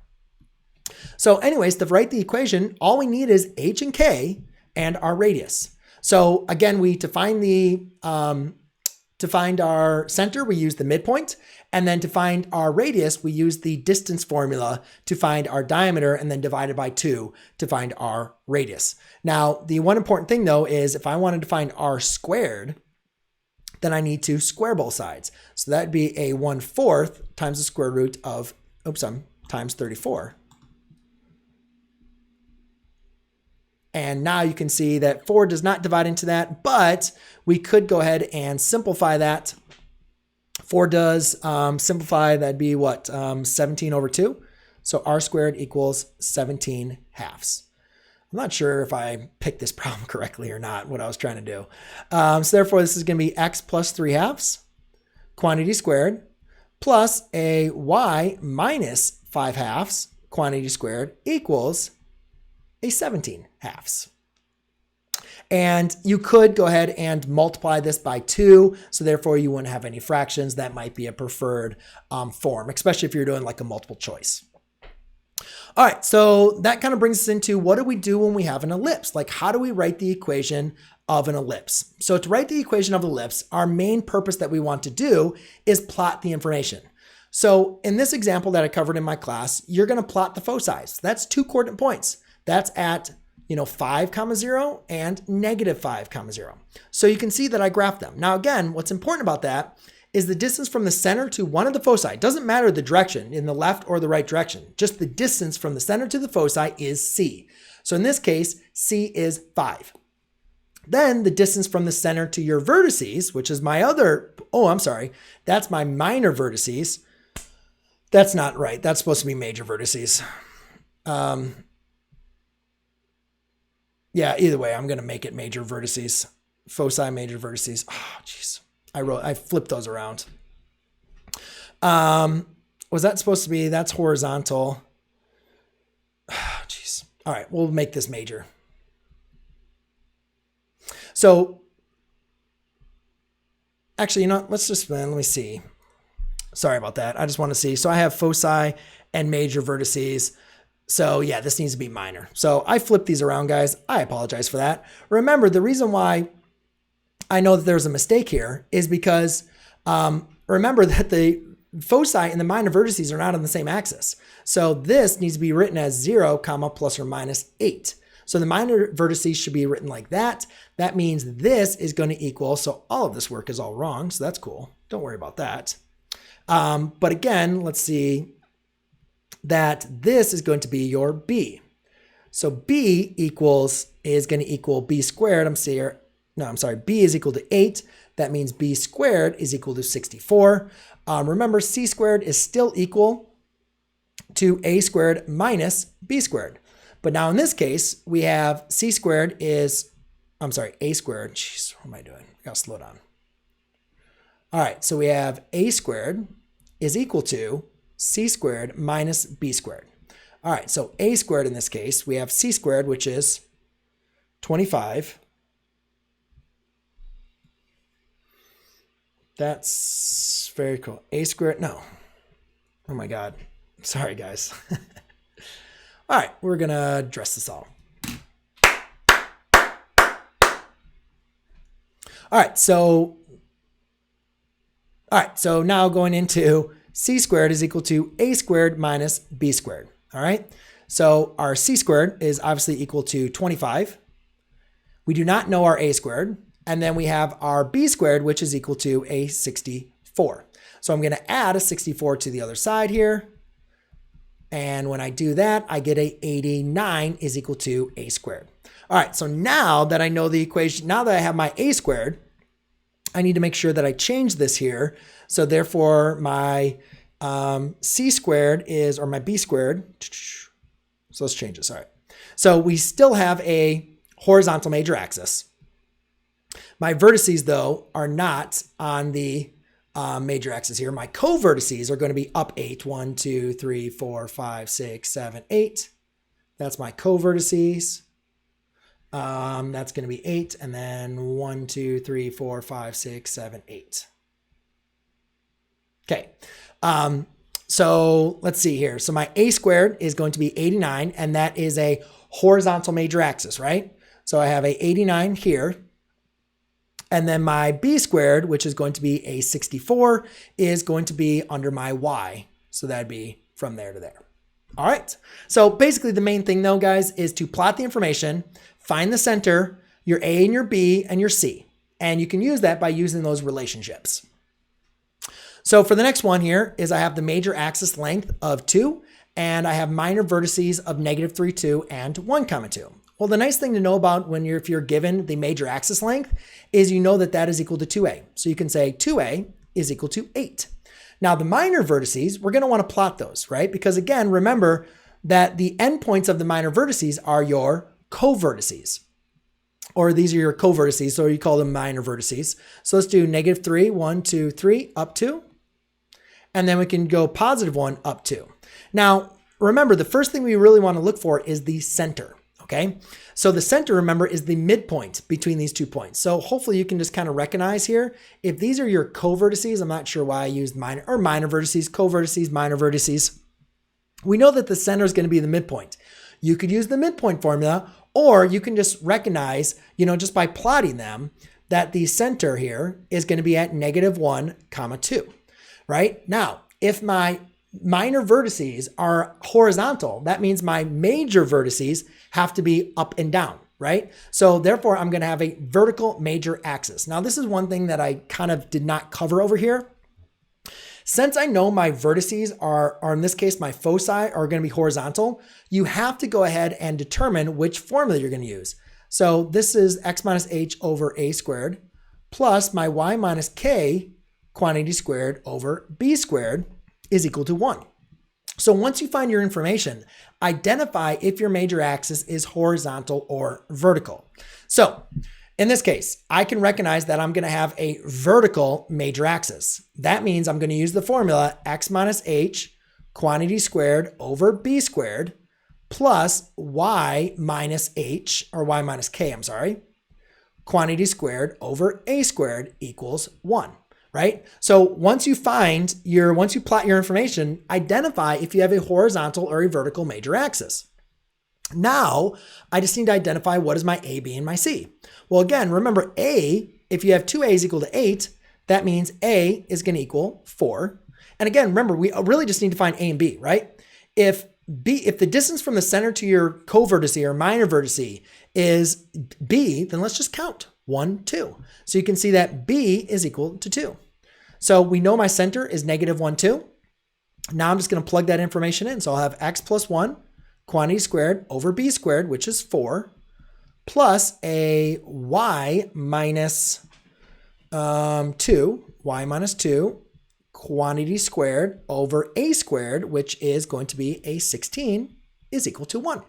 So anyways, to write the equation, all we need is h and k and our radius. So again, to find our center, we use the midpoint. And then to find our radius, we use the distance formula to find our diameter and then divided by 2 to find our radius. Now, the one important thing though is if I wanted to find r squared, then I need to square both sides. So that'd be a 1/4 times the square root of, times 34. And now you can see that 4 does not divide into that, but we could go ahead and simplify that. 4 does simplify, that'd be what, 17 over 2. So r squared equals 17/2. I'm not sure if I picked this problem correctly or not, what I was trying to do. So therefore, this is going to be x plus 3/2 quantity squared plus a y minus 5/2 quantity squared equals a 17/2. And you could go ahead and multiply this by 2. So therefore, you wouldn't have any fractions. That might be a preferred form, especially if you're doing like a multiple choice. All right, so that kind of brings us into what do we do when we have an ellipse? Like, how do we write the equation of an ellipse? So to write the equation of an ellipse, our main purpose that we want to do is plot the information. So in this example that I covered in my class, you're going to plot the foci. So that's 2 coordinate points. That's at 5, 0 and -5, 0. So you can see that I graphed them. Now, again, what's important about that is the distance from the center to one of the foci. It doesn't matter the direction, in the left or the right direction. Just the distance from the center to the foci is c. So in this case, c is 5. Then the distance from the center to your vertices, which is that's my minor vertices. That's not right. That's supposed to be major vertices. Yeah, either way, I'm going to make it major vertices. Foci, major vertices. Oh, jeez. I flipped those around. Was that supposed to be, that's horizontal. Oh, jeez. All right, we'll make this major. So, actually, let's let me see. Sorry about that. I just want to see. So I have foci and major vertices. So yeah, this needs to be minor. So I flipped these around, guys. I apologize for that. Remember, the reason why I know that there's a mistake here is because remember that the foci and the minor vertices are not on the same axis. So this needs to be written as 0, plus or minus 8. So the minor vertices should be written like that. That means this is going to equal, so all of this work is all wrong. So that's cool. Don't worry about that. But again, let's see that this is going to be your b. So b is going to equal b squared. B is equal to 8. That means b squared is equal to 64. Remember, c squared is still equal to a squared minus b squared. But now in this case, we have a squared. Jeez, what am I doing? I gotta slow down. All right, so we have a squared is equal to c squared minus b squared. All right, so a squared in this case, we have c squared, which is 25. That's very cool. A squared, no. Oh my God. Sorry, guys. All right, we're going to address this all. All right, so now going into c squared is equal to a squared minus b squared. All right, so our c squared is obviously equal to 25. We do not know our a squared. And then we have our b squared, which is equal to a 64. So I'm going to add a 64 to the other side here. And when I do that, I get a 89 is equal to a squared. All right, so now that I know the equation, now that I have my a squared, I need to make sure that I change this here. So therefore, my c squared is, or my b squared. So let's change this. All right. So we still have a horizontal major axis. My vertices, though, are not on the major axis here. My co-vertices are going to be up 8. 1, 2, 3, 4, 5, 6, 7, 8. That's my co-vertices. That's going to be 8. And then 1, 2, 3, 4, 5, 6, 7, 8. Okay. So let's see here. So my a squared is going to be 89, and that is a horizontal major axis, right? So I have a 89 here. And then my b squared, which is going to be a 64, is going to be under my y. So that'd be from there to there. All right. So basically the main thing though, guys, is to plot the information, find the center, your a and your b and your c. And you can use that by using those relationships. So for the next one here is I have the major axis length of 2, and I have minor vertices of -3, 2, and 1, 2. Well, the nice thing to know about if you're given the major axis length is you know that that is equal to 2a. So you can say 2a is equal to 8. Now the minor vertices, we're going to want to plot those, right? Because again, remember that the endpoints of the minor vertices are your co-vertices. Or these are your co-vertices, so you call them minor vertices. So let's do -3, 1, 2, 3, up 2. And then we can go +1, up 2. Now, remember, the first thing we really want to look for is the center. Okay, so the center, remember, is the midpoint between these 2 points. So hopefully you can just kind of recognize here, if these are your co-vertices, I'm not sure why I used minor vertices, co-vertices, minor vertices. We know that the center is going to be the midpoint. You could use the midpoint formula, or you can just recognize, just by plotting them, that the center here is going to be at -1, 2, right? Now, if my minor vertices are horizontal, that means my major vertices have to be up and down, right? So therefore, I'm going to have a vertical major axis. Now, this is one thing that I kind of did not cover over here. Since I know my vertices are in this case, my foci are going to be horizontal, you have to go ahead and determine which formula you're going to use. So this is x minus h over a squared plus my y minus k quantity squared over b squared is equal to 1. So once you find your information, identify if your major axis is horizontal or vertical. So in this case, I can recognize that I'm going to have a vertical major axis. That means I'm going to use the formula x minus h quantity squared over b squared plus y minus h, or y minus k, I'm sorry, quantity squared over a squared equals 1. Right? So once you plot your information, identify if you have a horizontal or a vertical major axis. Now, I just need to identify what is my A, B, and my C. Well, again, remember if you have 2a's equal to 8, that means A is going to equal 4. And again, remember, we really just need to find A and B, right? If the distance from the center to your co-vertice or minor vertice is B, then let's just count. 1, 2. So you can see that B is equal to 2. So we know my center is -1, 2. Now I'm just going to plug that information in. So I'll have x plus 1 quantity squared over b squared, which is 4, plus a y minus 2 quantity squared over a squared, which is going to be a 16, is equal to 1.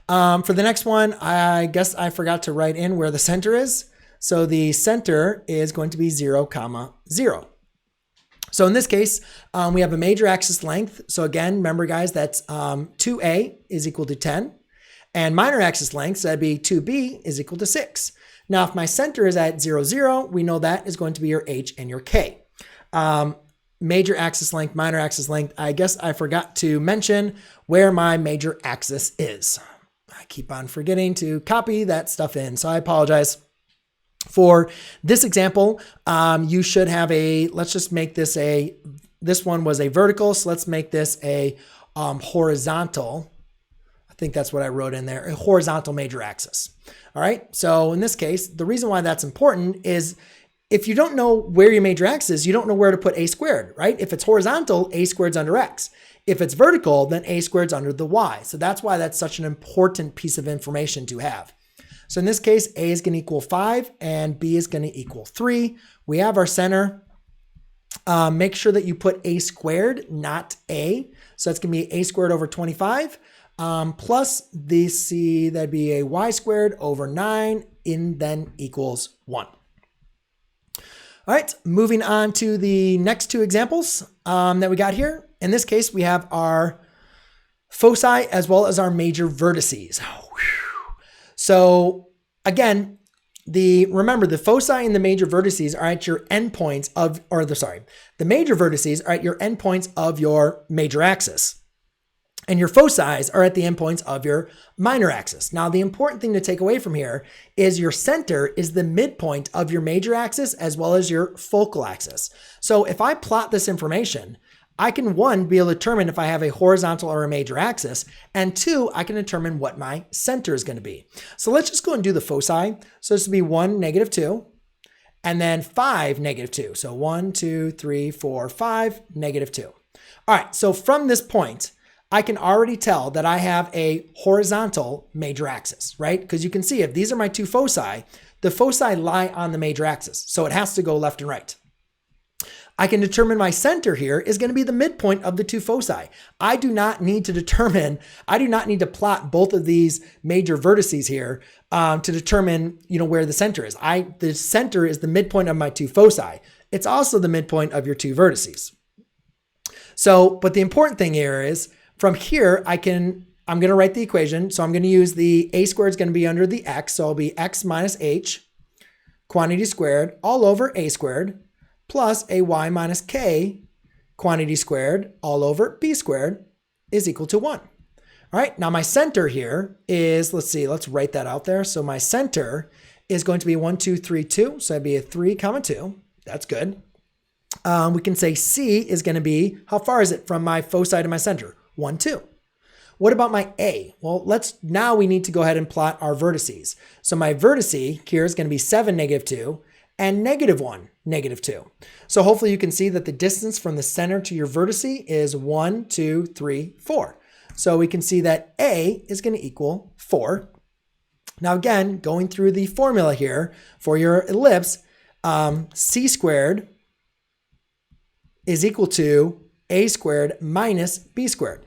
For the next one, I guess I forgot to write in where the center is. So the center is going to be 0, 0. So in this case, we have a major axis length. So again, remember guys, that's 2a is equal to 10. And minor axis length, so that'd be 2b is equal to 6. Now, if my center is at 0, 0, we know that is going to be your h and your k. Major axis length, minor axis length. I guess I forgot to mention where my major axis is. I keep on forgetting to copy that stuff in, so I apologize. For this example, you should have let's just make this this one was a vertical, so let's make this a horizontal. I think that's what I wrote in there, a horizontal major axis. All right, so in this case, the reason why that's important is if you don't know where your major axis is, you don't know where to put a squared, right? If it's horizontal, a squared's under x. If it's vertical, then a squared's under the y. So that's why that's such an important piece of information to have. So in this case, a is going to equal 5 and b is going to equal 3. We have our center. Make sure that you put a squared, not a. So that's going to be a squared over 25 plus c, that'd be a y squared over 9, and then equals 1. All right, moving on to the next two examples that we got here. In this case, we have our foci as well as our major vertices. So again, remember the foci and the major vertices are at your endpoints of, the major vertices are at your endpoints of your major axis. And your foci are at the endpoints of your minor axis. Now, the important thing to take away from here is your center is the midpoint of your major axis as well as your focal axis. So if I plot this information, I can, one, be able to determine if I have a horizontal or a major axis, and two, I can determine what my center is going to be. So let's just go and do the foci. So this would be 1, -2, and then 5, -2. So 1, 2, 3, 4, 5, -2. All right, so from this point, I can already tell that I have a horizontal major axis, right? Because you can see if these are my two foci, the foci lie on the major axis. So it has to go left and right. I can determine my center here is going to be the midpoint of the two foci. I do not need to plot both of these major vertices here to determine, where the center is. The center is the midpoint of my two foci. It's also the midpoint of your two vertices. So, but the important thing here is from here, I'm going to write the equation. So I'm going to use the a squared is going to be under the x. So it'll be x minus h quantity squared all over a squared plus a y minus k quantity squared all over b squared is equal to 1. All right, now my center here is, let's write that out there. So my center is going to be 1, 2, 3, 2. So that'd be a 3, 2. That's good. We can say C is going to be, how far is it from my foci to my center? 1, 2. What about my A? Well, now we need to go ahead and plot our vertices. So my vertice here is going to be 7, -2, and -1, -2. So hopefully you can see that the distance from the center to your vertice is 1, 2, 3, 4. So we can see that A is going to equal 4. Now again, going through the formula here for your ellipse, C squared is equal to A squared minus B squared.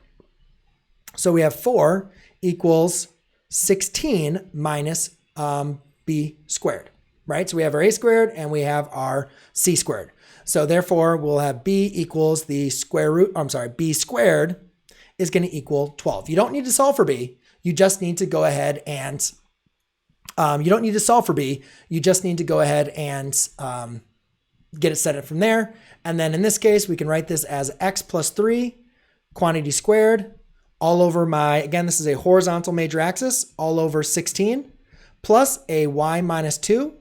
So we have 4 equals 16 minus B squared, right? So we have our A squared and we have our C squared. So therefore we'll have B equals the square root, B squared is going to equal 12. You don't need to solve for B. You just need to go ahead and, get it set up from there. And then in this case, we can write this as x plus 3 quantity squared all over again, this is a horizontal major axis, all over 16 plus a y minus 2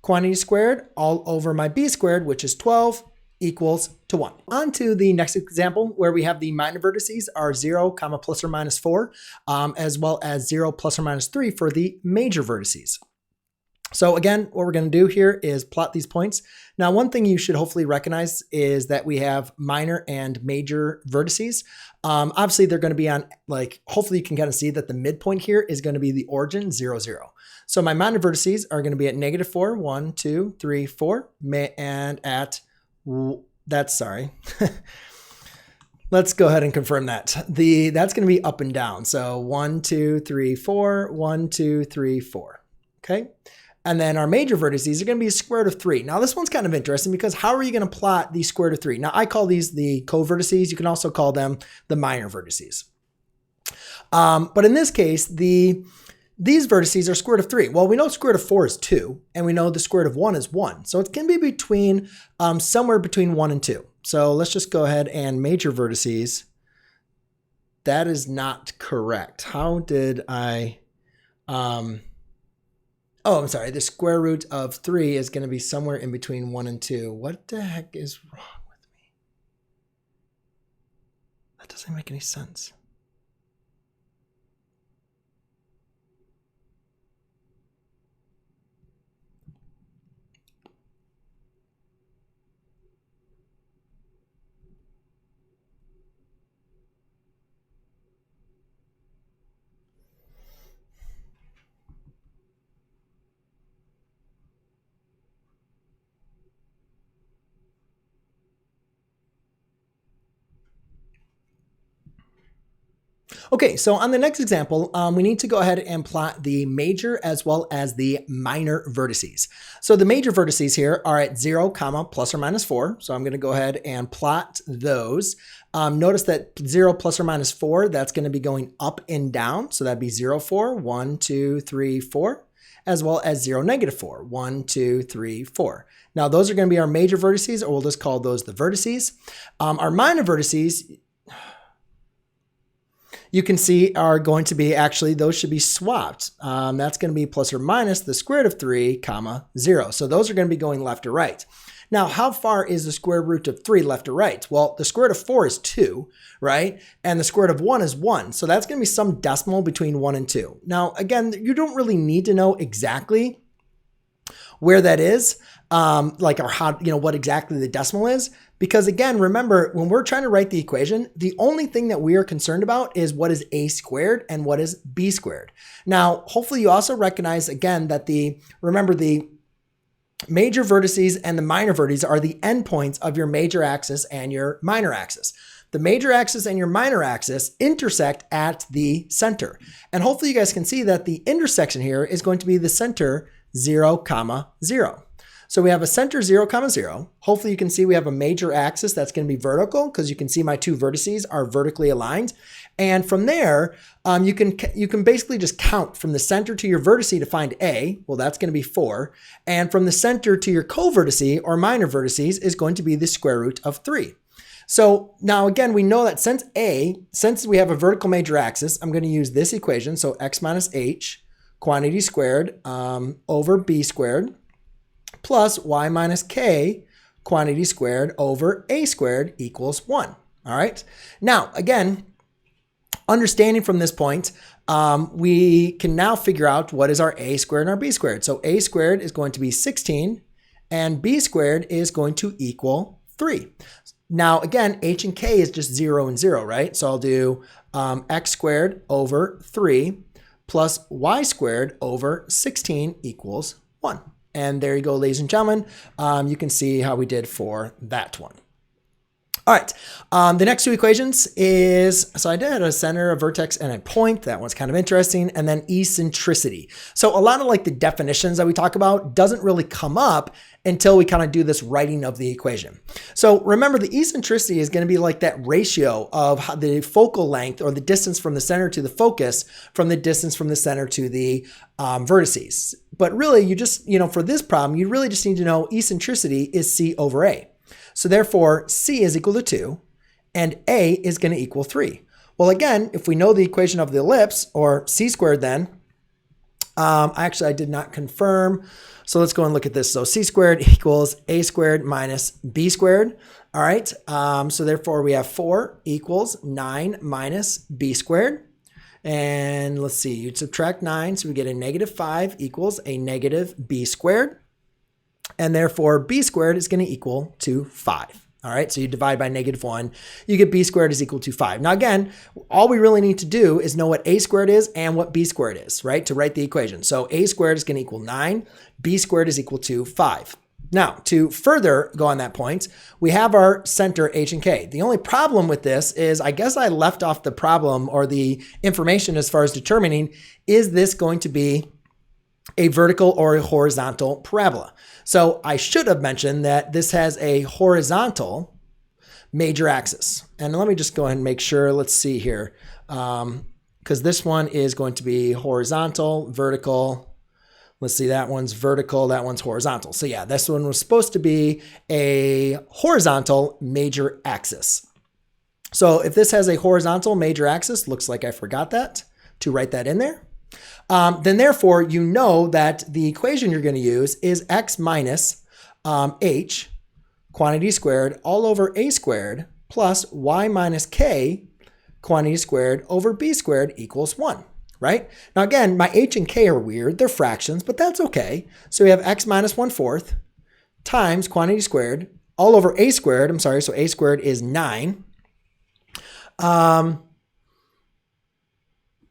quantity squared all over my b squared, which is 12, equals to 1. On to the next example where we have the minor vertices are 0, plus or minus 4, as well as 0 plus or minus 3 for the major vertices. So again, what we're going to do here is plot these points. Now, one thing you should hopefully recognize is that we have minor and major vertices. Obviously, they're going to be on, hopefully you can kind of see that the midpoint here is going to be the origin 0, 0. So my minor vertices are going to be at -4, 1, 2, 3, 4, and at, let's go ahead and confirm that. That's going to be up and down. So 1, 2, 3, 4, 1, 2, 3, 4. Okay. And then our major vertices are going to be square root of 3. Now, this one's kind of interesting because how are you going to plot the square root of 3? Now, I call these the covertices. You can also call them the minor vertices. But in this case, these vertices are square root of 3. Well, we know square root of 4 is 2, and we know the square root of 1 is 1. So it's going to be between somewhere between 1 and 2. So let's just go ahead and major vertices. That is not correct. How did I... Oh, I'm sorry. The square root of 3 is going to be somewhere in between 1 and 2. What the heck is wrong with me? That doesn't make any sense. Okay, so on the next example, we need to go ahead and plot the major as well as the minor vertices. So the major vertices here are at 0, plus or minus 4. So I'm going to go ahead and plot those. Notice that 0 plus or minus 4, that's going to be going up and down. So that'd be 0, 4, 1, 2, 3, 4, as well as 0, negative 4, 1, 2, 3, 4. Now those are going to be our major vertices, or we'll just call those the vertices. Our minor vertices, you can see are going to be, actually, those should be swapped. That's going to be plus or minus the square root of 3, 0. So those are going to be going left or right. Now, how far is the square root of 3 left or right? Well, the square root of 4 is 2, right? And the square root of 1 is 1. So that's going to be some decimal between 1 and 2. Now, again, you don't really need to know exactly where that is, like, or how, what exactly the decimal is. Because again, remember, when we're trying to write the equation, the only thing that we are concerned about is what is a squared and what is b squared. Now, hopefully you also recognize again that remember the major vertices and the minor vertices are the endpoints of your major axis and your minor axis. The major axis and your minor axis intersect at the center. And hopefully you guys can see that the intersection here is going to be the center 0, 0. So we have a center 0, 0. Hopefully you can see we have a major axis that's going to be vertical, because you can see my two vertices are vertically aligned. And from there, you can basically just count from the center to your vertice to find A. Well, that's going to be 4. And from the center to your covertice or minor vertices is going to be the square root of 3. So now again, we know that since we have a vertical major axis, I'm going to use this equation. So x minus h quantity squared over b squared plus y minus k quantity squared over a squared equals 1. All right. Now, again, understanding from this point, we can now figure out what is our a squared and our b squared. So a squared is going to be 16 and b squared is going to equal 3. Now, again, h and k is just 0 and 0, right? So I'll do x squared over 3 plus y squared over 16 equals 1. And there you go, ladies and gentlemen. You can see how we did for that one. All right, the next two equations is, so I did a center, a vertex, and a point. That one's kind of interesting. And then eccentricity. So a lot of like the definitions that we talk about doesn't really come up until we kind of do this writing of the equation. So remember, the eccentricity is going to be like that ratio of the focal length, or the distance from the center to the focus, from the distance from the center to the vertices. But really, you just, for this problem, you really just need to know eccentricity is c over a. So therefore, c is equal to 2, and a is going to equal 3. Well, again, if we know the equation of the ellipse, or c squared then, I did not confirm. So let's go and look at this. So c squared equals a squared minus b squared. All right. So therefore, we have 4 equals 9 minus b squared. And let's see, you'd subtract 9, so we get a negative 5 equals a negative b squared. And therefore, b squared is going to equal to 5. All right, so you divide by negative 1, you get b squared is equal to 5. Now again, all we really need to do is know what a squared is and what b squared is, right, to write the equation. So a squared is going to equal 9, b squared is equal to 5. Now, to further go on that point, we have our center h and k. The only problem with this is, I guess I left off the problem or the information as far as determining, is this going to be a vertical or a horizontal parabola? So I should have mentioned that this has a horizontal major axis. And let me just go ahead and make sure. Let's see here. Because this one is going to be horizontal, vertical. Let's see, that one's vertical, that one's horizontal. So yeah, this one was supposed to be a horizontal major axis. So if this has a horizontal major axis, looks like I forgot that to write that in there. Then therefore, you know that the equation you're going to use is x minus h quantity squared all over a squared plus y minus k quantity squared over b squared equals 1, right? Now again, my h and k are weird. They're fractions, but that's okay. So we have x minus 1/4 times quantity squared all over a squared. So a squared is 9.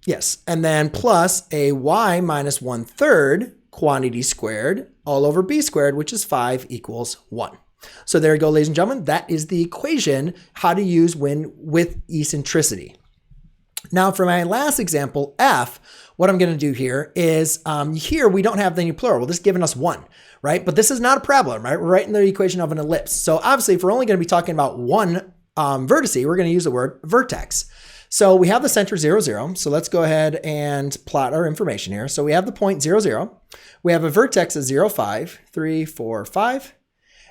Yes, and then plus a y minus 1/3 quantity squared all over b squared, which is 5 equals 1. So there you go, ladies and gentlemen. That is the equation, how to use when with eccentricity. Now for my last example, F, what I'm going to do here is here we don't have any plural. We're just giving us one, right? But this is not a problem, right? We're writing the equation of an ellipse. So obviously if we're only going to be talking about one vertice, we're going to use the word vertex. So we have the center 0, 0. So let's go ahead and plot our information here. So we have the point 0, 0. We have a vertex of 0, 5, 3, 4, 5.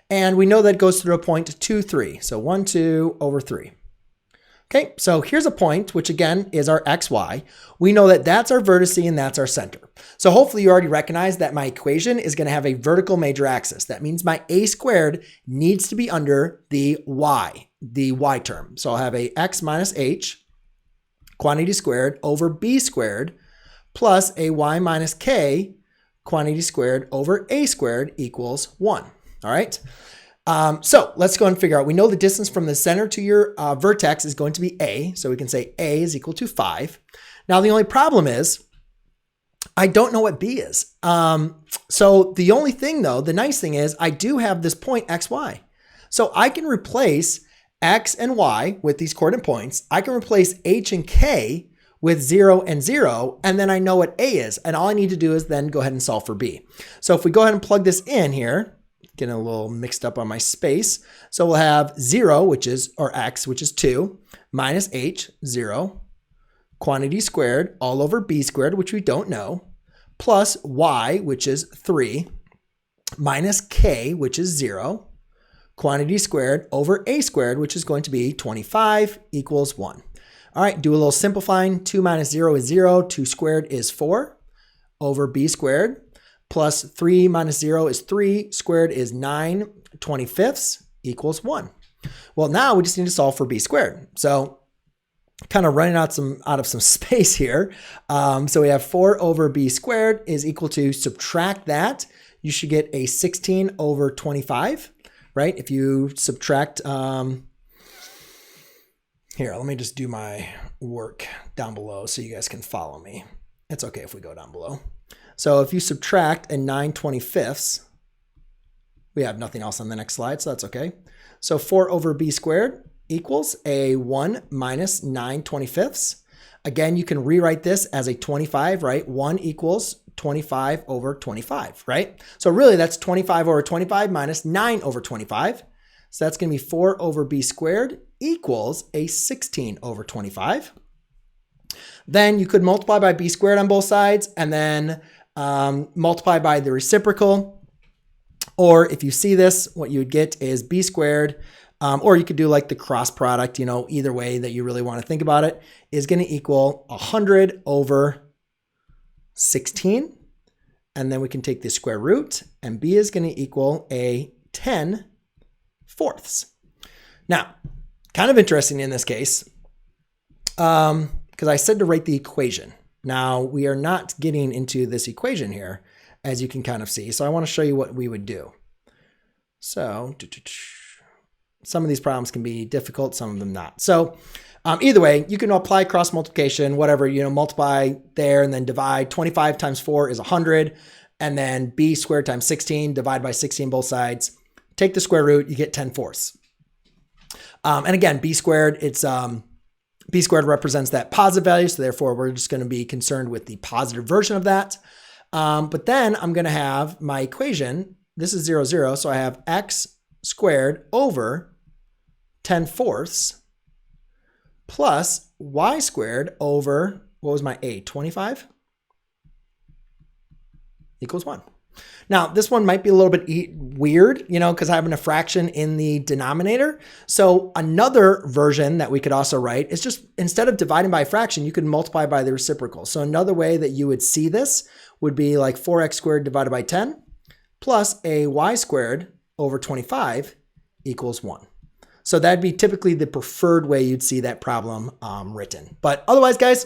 And we know that goes through a point 2, 3. So 1, 2 over 3. Okay, so here's a point, which again is our xy. We know that that's our vertice and that's our center. So hopefully you already recognize that my equation is going to have a vertical major axis. That means my a squared needs to be under the y term. So I'll have a x minus h quantity squared over b squared plus a y minus k quantity squared over a squared equals 1. All right. So let's go and figure out, we know the distance from the center to your vertex is going to be a. So we can say a is equal to 5. Now the only problem is I don't know what b is. So the only thing though, the nice thing is I do have this point xy. So I can replace x and y with these coordinate points. I can replace h and k with 0 and 0, and then I know what a is. And all I need to do is then go ahead and solve for b. So if we go ahead and plug this in here, getting a little mixed up on my space. So we'll have 0, which is, or x, which is 2, minus h, 0, quantity squared all over b squared, which we don't know, plus y, which is 3, minus k, which is 0, quantity squared over a squared, which is going to be 25 equals 1. All right, do a little simplifying. 2 minus 0 is 0. 2 squared is 4 over b squared. Plus 3 minus 0 is 3, squared is 9, 25ths equals 1. Well, now we just need to solve for b squared. So kind of running out of some space here. So we have 4 over b squared is equal to, subtract that, you should get a 16 over 25, right? If you subtract, here, let me just do my work down below so you guys can follow me. It's okay if we go down below. So if you subtract a 9/25, we have nothing else on the next slide, so that's okay. So 4 over b squared equals a 1 minus 9/25. Again, you can rewrite this as a 25, right? 1 equals 25 over 25, right? So really that's 25 over 25 minus 9 over 25. So that's going to be 4 over b squared equals a 16 over 25. Then you could multiply by b squared on both sides and then multiply by the reciprocal. Or if you see this, what you would get is b squared, or you could do like the cross product, you know, either way that you really want to think about it, is going to equal 100 over 16. And then we can take the square root, and b is going to equal a 10/4. Now, kind of interesting in this case, because I said to write the equation. Now, we are not getting into this equation here, as you can kind of see. So I want to show you what we would do. So some of these problems can be difficult, some of them not. So either way, you can apply cross multiplication, whatever, you know, multiply there and then divide. 25 times 4 is 100. And then b squared times 16, divide by 16 both sides. Take the square root, you get 10/4. And again, b squared, it's b squared represents that positive value, so therefore we're just going to be concerned with the positive version of that. But then I'm going to have my equation, this is 0, 0, so I have x squared over 10/4 plus y squared over, what was my a, 25? Equals 1. Now, this one might be a little bit weird, you know, because I have a fraction in the denominator. So another version that we could also write is just, instead of dividing by a fraction, you could multiply by the reciprocal. So another way that you would see this would be like 4x squared divided by 10 plus a y squared over 25 equals 1. So that'd be typically the preferred way you'd see that problem written. But otherwise, guys,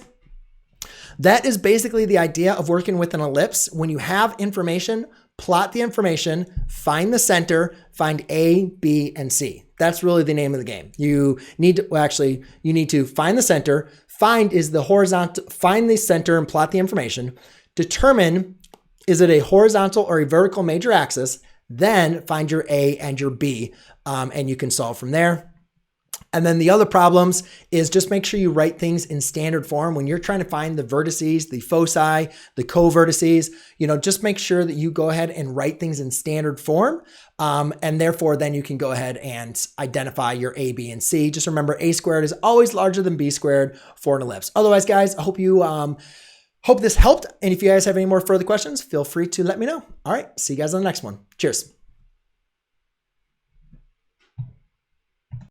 that is basically the idea of working with an ellipse. When you have information, plot the information, find the center, find A, B, and C. That's really the name of the game. You need to, well, actually, you need to find the center, find the center and plot the information, determine is it a horizontal or a vertical major axis, then find your A and your B, and you can solve from there. And then the other problems is just make sure you write things in standard form. When you're trying to find the vertices, the foci, the co-vertices, just make sure that you go ahead and write things in standard form. And therefore, then you can go ahead and identify your A, B, and C. Just remember, A squared is always larger than B squared for an ellipse. Otherwise, guys, I hope you hope this helped. And if you guys have any more further questions, feel free to let me know. All right, see you guys on the next one. Cheers.